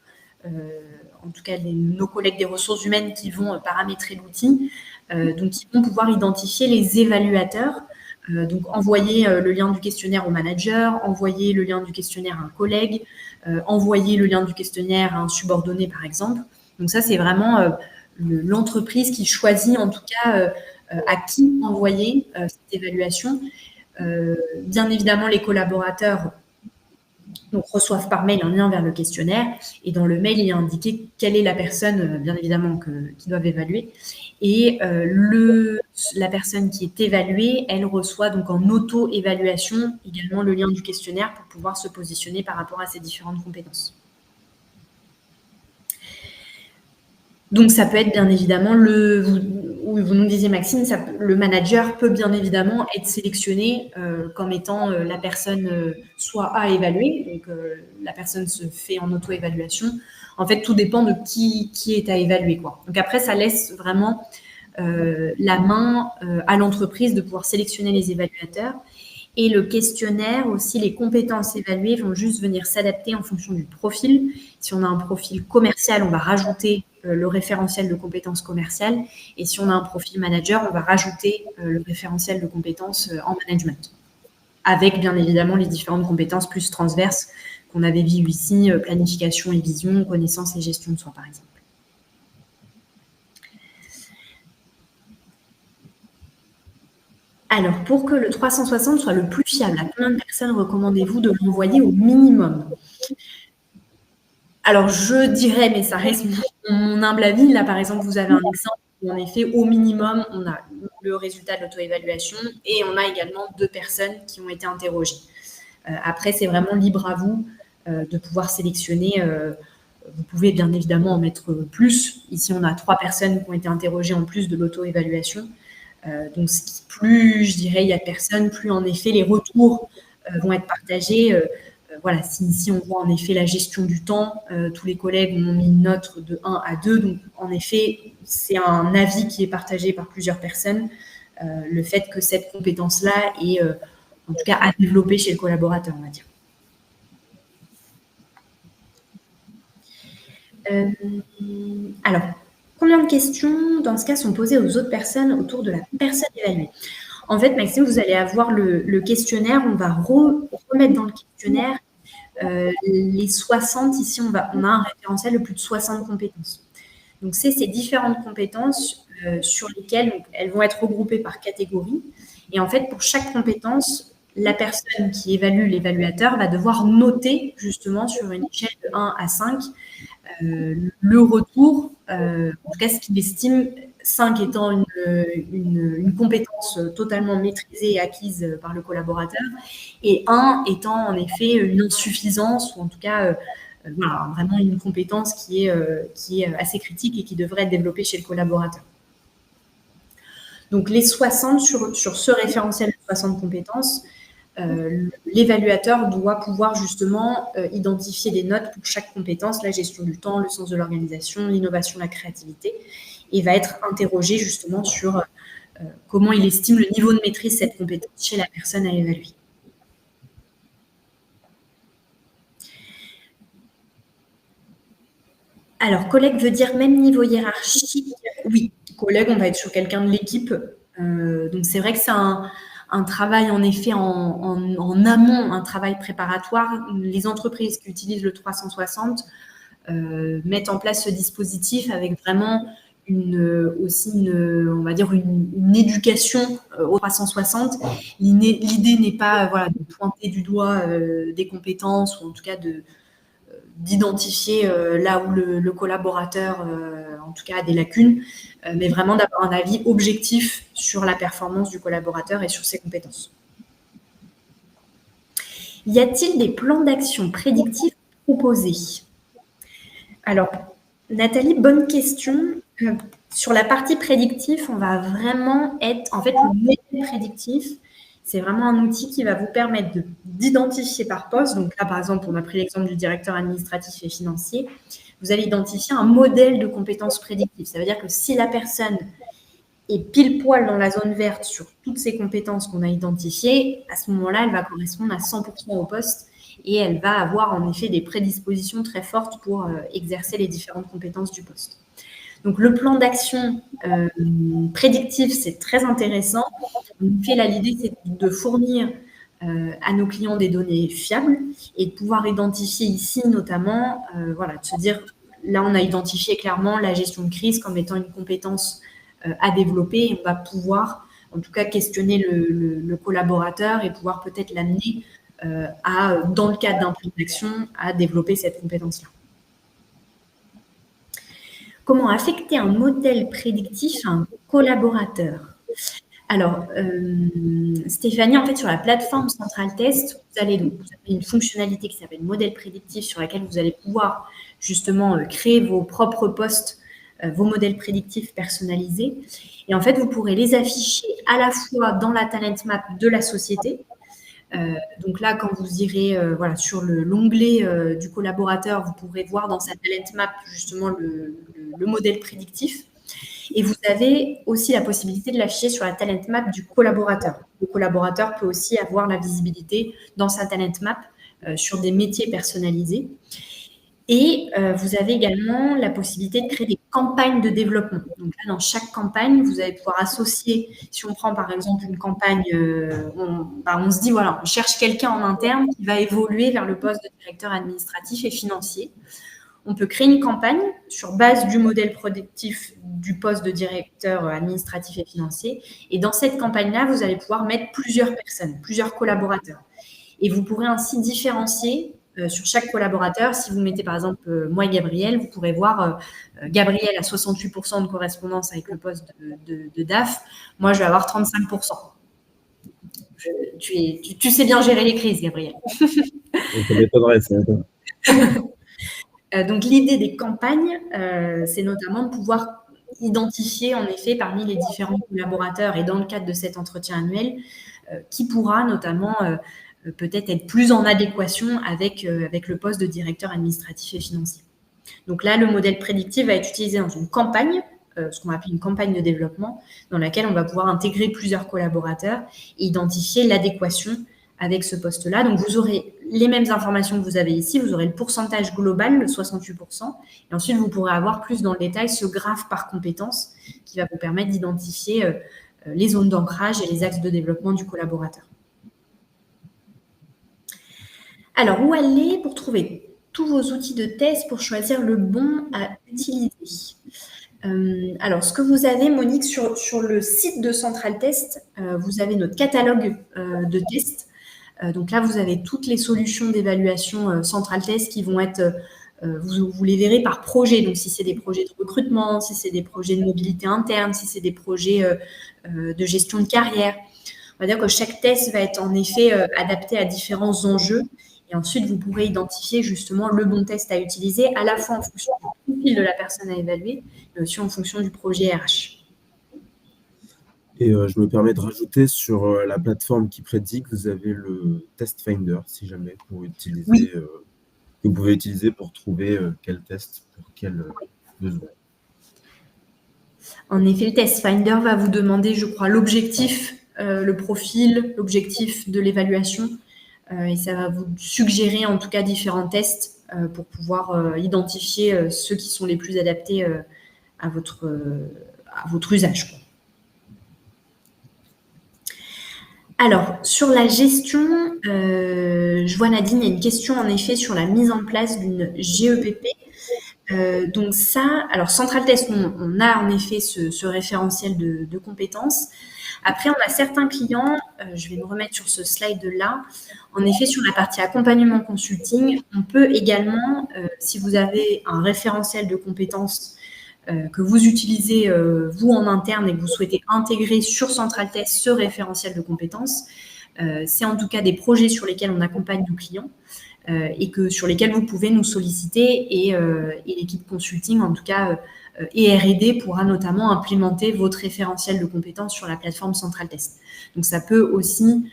en tout cas, nos collègues des ressources humaines qui vont paramétrer l'outil, donc ils vont pouvoir identifier les évaluateurs. Donc, envoyer le lien du questionnaire au manager, envoyer le lien du questionnaire à un collègue, envoyer le lien du questionnaire à un subordonné, par exemple. Donc, ça, c'est vraiment l'entreprise qui choisit, en tout cas, à qui envoyer cette évaluation. Bien évidemment, les collaborateurs donc, reçoivent par mail un lien vers le questionnaire et dans le mail, il est indiqué quelle est la personne, bien évidemment, qu'ils doivent évaluer. Et la personne qui est évaluée, elle reçoit donc en auto-évaluation également le lien du questionnaire pour pouvoir se positionner par rapport à ces différentes compétences. Donc, ça peut être bien évidemment vous nous disiez Maxime, le manager peut bien évidemment être sélectionné comme étant la personne soit à évaluer, donc la personne se fait en auto-évaluation. En fait, tout dépend de qui est à évaluer, quoi. Donc après, ça laisse vraiment la main à l'entreprise de pouvoir sélectionner les évaluateurs. Et le questionnaire aussi, les compétences évaluées vont juste venir s'adapter en fonction du profil. Si on a un profil commercial, on va rajouter le référentiel de compétences commerciales. Et si on a un profil manager, on va rajouter le référentiel de compétences en management. Avec bien évidemment les différentes compétences plus transverses qu'on avait vues ici, planification et vision, connaissance et gestion de soi par exemple. Alors, pour que le 360 soit le plus fiable, à combien de personnes recommandez-vous de l'envoyer au minimum? Alors, je dirais, mais ça reste mon humble avis, là, par exemple, vous avez un exemple où, en effet, au minimum, on a le résultat de l'auto-évaluation et on a également 2 personnes qui ont été interrogées. Après, c'est vraiment libre à vous de pouvoir sélectionner. Vous pouvez bien évidemment en mettre plus. Ici, on a 3 personnes qui ont été interrogées en plus de l'auto-évaluation. Donc, plus, je dirais, il y a de personnes, plus en effet les retours vont être partagés. Voilà, si on voit en effet la gestion du temps, tous les collègues ont mis une note de 1 à 2. Donc, en effet, c'est un avis qui est partagé par plusieurs personnes. Le fait que cette compétence-là est, en tout cas, à développer chez le collaborateur, on va dire. Alors, combien de questions, dans ce cas, sont posées aux autres personnes autour de la personne évaluée? En fait, Maxime, vous allez avoir le questionnaire. On va remettre dans le questionnaire les 60. Ici, on a un référentiel de plus de 60 compétences. Donc, c'est ces différentes compétences sur lesquelles elles vont être regroupées par catégorie. Et en fait, pour chaque compétence, la personne qui évalue l'évaluateur va devoir noter justement sur une échelle de 1 à 5 le retour, en tout cas ce qu'il estime, 5 étant une compétence totalement maîtrisée et acquise par le collaborateur, et 1 étant en effet une insuffisance, ou en tout cas voilà, vraiment une compétence qui est assez critique et qui devrait être développée chez le collaborateur. Donc les 60 sur ce référentiel de 60 compétences, l'évaluateur doit pouvoir justement identifier des notes pour chaque compétence, la gestion du temps, le sens de l'organisation, l'innovation, la créativité, et va être interrogé justement sur comment il estime le niveau de maîtrise de cette compétence chez la personne à évaluer. Alors, collègue veut dire même niveau hiérarchique Oui, collègue, on va être sur quelqu'un de l'équipe. Donc c'est vrai que c'est un travail en effet en amont, un travail préparatoire. Les entreprises qui utilisent le 360 mettent en place ce dispositif avec vraiment on va dire une éducation au 360. L'idée n'est pas voilà, de pointer du doigt des compétences ou en tout cas d'identifier là où le collaborateur, en tout cas, a des lacunes, mais vraiment d'avoir un avis objectif sur la performance du collaborateur et sur ses compétences. Y a-t-il des plans d'action prédictifs proposés? Alors, Nathalie, bonne question. Sur la partie prédictif, on va vraiment être, en fait, le modèle prédictif, c'est vraiment un outil qui va vous permettre d'identifier par poste. Donc là, par exemple, on a pris l'exemple du directeur administratif et financier. Vous allez identifier un modèle de compétences prédictives. Ça veut dire que si la personne est pile poil dans la zone verte sur toutes ces compétences qu'on a identifiées, à ce moment-là, elle va correspondre à 100% au poste et elle va avoir en effet des prédispositions très fortes pour exercer les différentes compétences du poste. Donc, le plan d'action prédictif, c'est très intéressant. En effet, là, l'idée, c'est de fournir à nos clients des données fiables et de pouvoir identifier ici, notamment, voilà, de se dire, là, on a identifié clairement la gestion de crise comme étant une compétence à développer et on va pouvoir, en tout cas, questionner le collaborateur et pouvoir peut-être l'amener dans le cadre d'un plan d'action, à développer cette compétence-là. Comment affecter un modèle prédictif à un collaborateur? Alors, Stéphanie, en fait, sur la plateforme Central Test, vous avez une fonctionnalité qui s'appelle modèle prédictif sur laquelle vous allez pouvoir justement créer vos propres postes, vos modèles prédictifs personnalisés. Et en fait, vous pourrez les afficher à la fois dans la talent map de la société. Donc là, quand vous irez voilà, sur l'onglet du collaborateur, vous pourrez voir dans sa talent map justement le modèle prédictif. Et vous avez aussi la possibilité de l'afficher sur la talent map du collaborateur. Le collaborateur peut aussi avoir la visibilité dans sa talent map sur des métiers personnalisés. Et vous avez également la possibilité de créer des campagnes de développement. Donc là, dans chaque campagne, vous allez pouvoir associer, si on prend par exemple une campagne, on se dit, voilà, on cherche quelqu'un en interne qui va évoluer vers le poste de directeur administratif et financier. On peut créer une campagne sur base du modèle prédictif du poste de directeur administratif et financier. Et dans cette campagne-là, vous allez pouvoir mettre plusieurs personnes, plusieurs collaborateurs. Et vous pourrez ainsi différencier sur chaque collaborateur. Si vous mettez par exemple moi et Gabriel, vous pourrez voir Gabriel a 68% de correspondance avec le poste de DAF. Moi, je vais avoir 35%. Tu sais bien gérer les crises, Gabriel. Ça m'étonnerait, ça. Donc, l'idée des campagnes, c'est notamment de pouvoir identifier, en effet, parmi les différents collaborateurs et dans le cadre de cet entretien annuel, qui pourra notamment peut-être être plus en adéquation avec le poste de directeur administratif et financier. Donc là, le modèle prédictif va être utilisé dans une campagne, ce qu'on va appeler une campagne de développement, dans laquelle on va pouvoir intégrer plusieurs collaborateurs et identifier l'adéquation avec ce poste-là. Donc, vous aurez les mêmes informations que vous avez ici. Vous aurez le pourcentage global, le 68%. Et ensuite, vous pourrez avoir plus dans le détail ce graphe par compétence qui va vous permettre d'identifier les zones d'ancrage et les axes de développement du collaborateur. Alors, où aller pour trouver tous vos outils de test pour choisir le bon à utiliser? Alors, ce que vous avez, Monique, sur le site de Central Test, vous avez notre catalogue de tests. Donc là, vous avez toutes les solutions d'évaluation Central Test qui vont être, vous les verrez par projet. Donc, si c'est des projets de recrutement, si c'est des projets de mobilité interne, si c'est des projets de gestion de carrière. On va dire que chaque test va être en effet adapté à différents enjeux. Et ensuite, vous pourrez identifier justement le bon test à utiliser, à la fois en fonction du profil de la personne à évaluer, mais aussi en fonction du projet RH. Et je me permets de rajouter sur la plateforme qui prédit que vous avez le Test Finder, si jamais, pour utiliser, Oui. que vous pouvez utiliser pour trouver quel test pour quel besoin. En effet, le Test Finder va vous demander, je crois, l'objectif, le profil, l'objectif de l'évaluation. Et ça va vous suggérer en tout cas différents tests pour pouvoir identifier ceux qui sont les plus adaptés à votre à votre usage, quoi. Alors, sur la gestion, je vois Nadine, il y a une question en effet sur la mise en place d'une GEPP. Donc ça, alors Central Test, on a en effet ce référentiel de compétences. Après, on a certains clients, je vais me remettre sur ce slide-là. En effet, sur la partie accompagnement consulting, on peut également, si vous avez un référentiel de compétences que vous utilisez vous en interne et que vous souhaitez intégrer sur Central Test ce référentiel de compétences, c'est en tout cas des projets sur lesquels on accompagne nos clients et sur lesquels vous pouvez nous solliciter et l'équipe consulting, en tout cas, et R&D pourra notamment implémenter votre référentiel de compétences sur la plateforme Central Test. Donc, ça peut aussi,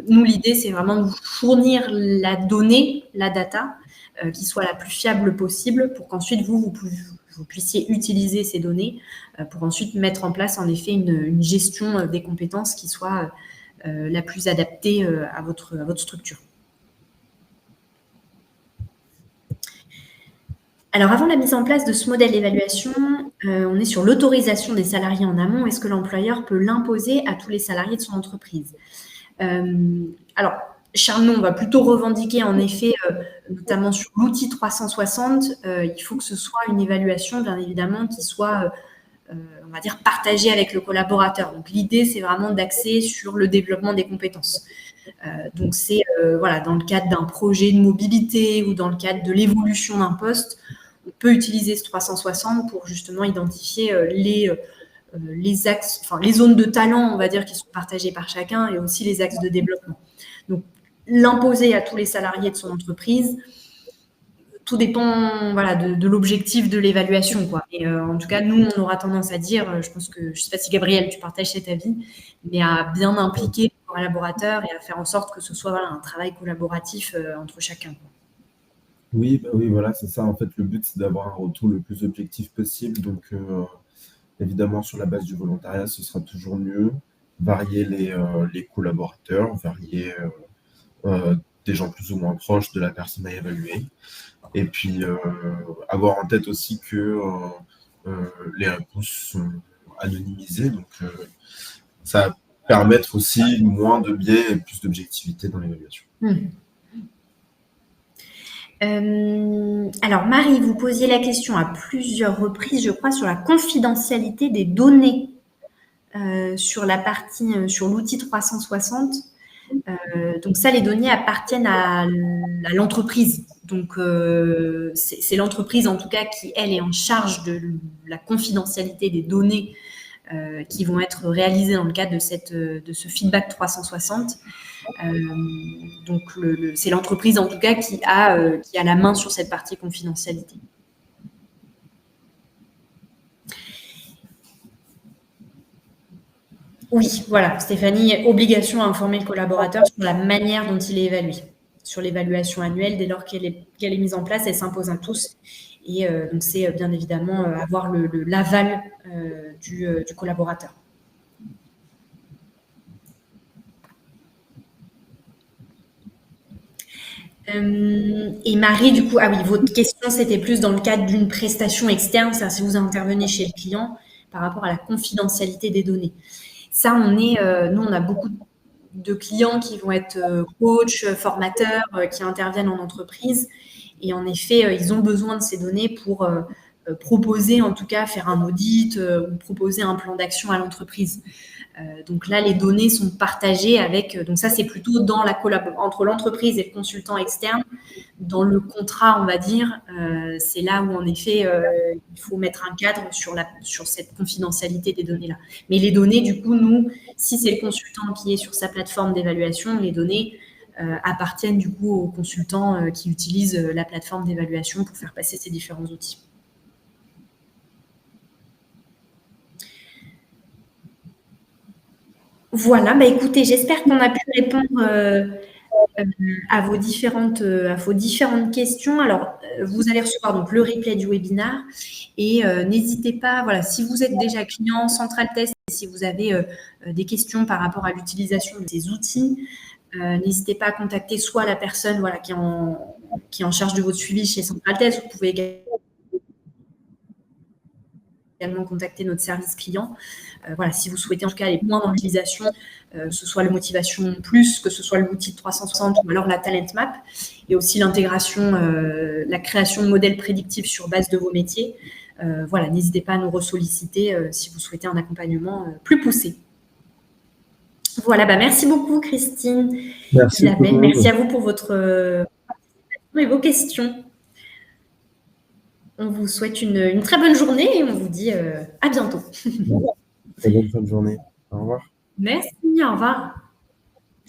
nous, l'idée, c'est vraiment de vous fournir la donnée, la data, qui soit la plus fiable possible pour qu'ensuite, vous puissiez utiliser ces données pour ensuite mettre en place, en effet, une gestion des compétences qui soit la plus adaptée à votre structure. Alors, avant la mise en place de ce modèle d'évaluation, on est sur l'autorisation des salariés en amont. Est-ce que l'employeur peut l'imposer à tous les salariés de son entreprise? Alors, Charles, nous, on va plutôt revendiquer, en effet, notamment sur l'outil 360, il faut que ce soit une évaluation, bien évidemment, qui soit, on va dire, partagée avec le collaborateur. Donc, l'idée, c'est vraiment d'axer sur le développement des compétences. Donc, c'est voilà, dans le cadre d'un projet de mobilité ou dans le cadre de l'évolution d'un poste, on peut utiliser ce 360 pour justement identifier les axes, enfin les zones de talent, on va dire, qui sont partagées par chacun et aussi les axes de développement. Donc, l'imposer à tous les salariés de son entreprise, tout dépend voilà, de l'objectif de l'évaluation, quoi. Et en tout cas, nous, on aura tendance à dire, je pense que, je ne sais pas si Gabriel, tu partages cet avis, mais à bien impliquer les collaborateurs et à faire en sorte que ce soit voilà, un travail collaboratif entre chacun, quoi. Oui, oui, voilà, c'est ça. En fait, le but, c'est d'avoir un retour le plus objectif possible. Donc, évidemment, sur la base du volontariat, ce sera toujours mieux. Varier les collaborateurs, varier des gens plus ou moins proches de la personne à évaluer. Et puis, avoir en tête aussi que les réponses sont anonymisées. Donc, ça va permettre aussi moins de biais et plus d'objectivité dans l'évaluation. Alors, Marie, vous posiez la question à plusieurs reprises, je crois, sur la confidentialité des données sur la partie, sur l'outil 360. Donc ça, les données appartiennent à l'entreprise. Donc, c'est l'entreprise, en tout cas, qui, elle, est en charge de la confidentialité des données qui vont être réalisées dans le cadre de ce feedback 360. Donc, c'est l'entreprise, en tout cas, qui a la main sur cette partie confidentialité. Oui, voilà, Stéphanie, obligation à informer le collaborateur sur la manière dont il est évalué. Sur l'évaluation annuelle, dès lors qu'elle est mise en place, elle s'impose à tous. Et donc, c'est bien évidemment avoir l'aval du collaborateur. Et Marie, du coup, ah oui, votre question, c'était plus dans le cadre d'une prestation externe, c'est-à-dire si vous intervenez chez le client par rapport à la confidentialité des données. Ça, nous, on a beaucoup de clients qui vont être coachs, formateurs, qui interviennent en entreprise. Et en effet, ils ont besoin de ces données pour proposer, en tout cas, faire un audit ou proposer un plan d'action à l'entreprise. Donc là, les données sont partagées avec. Donc ça, c'est plutôt dans la collaboration entre l'entreprise et le consultant externe. Dans le contrat, on va dire, c'est là où en effet, il faut mettre un cadre sur cette confidentialité des données-là. Mais les données, du coup, nous, si c'est le consultant qui est sur sa plateforme d'évaluation, les données appartiennent du coup au consultant qui utilise la plateforme d'évaluation pour faire passer ces différents outils. Voilà, bah écoutez, j'espère qu'on a pu répondre à vos différentes questions. Alors, vous allez recevoir donc le replay du webinaire et n'hésitez pas, voilà, si vous êtes déjà client Central Test et si vous avez des questions par rapport à l'utilisation de ces outils, n'hésitez pas à contacter soit la personne voilà, qui est en charge de votre suivi chez Central Test. Vous pouvez également contacter notre service client. Voilà, si vous souhaitez en tout cas aller moins dans l'utilisation, que ce soit le Motivation Plus, que ce soit l'outil de 360 ou alors la Talent Map, et aussi l'intégration, la création de modèles prédictifs sur base de vos métiers. Voilà, n'hésitez pas à nous ressolliciter si vous souhaitez un accompagnement plus poussé. Voilà, merci beaucoup Christine. Merci tout le monde. Merci à vous pour votre participation et vos questions. On vous souhaite une très bonne journée et on vous dit à bientôt. Très bonne fin de journée. Au revoir. Merci, au revoir.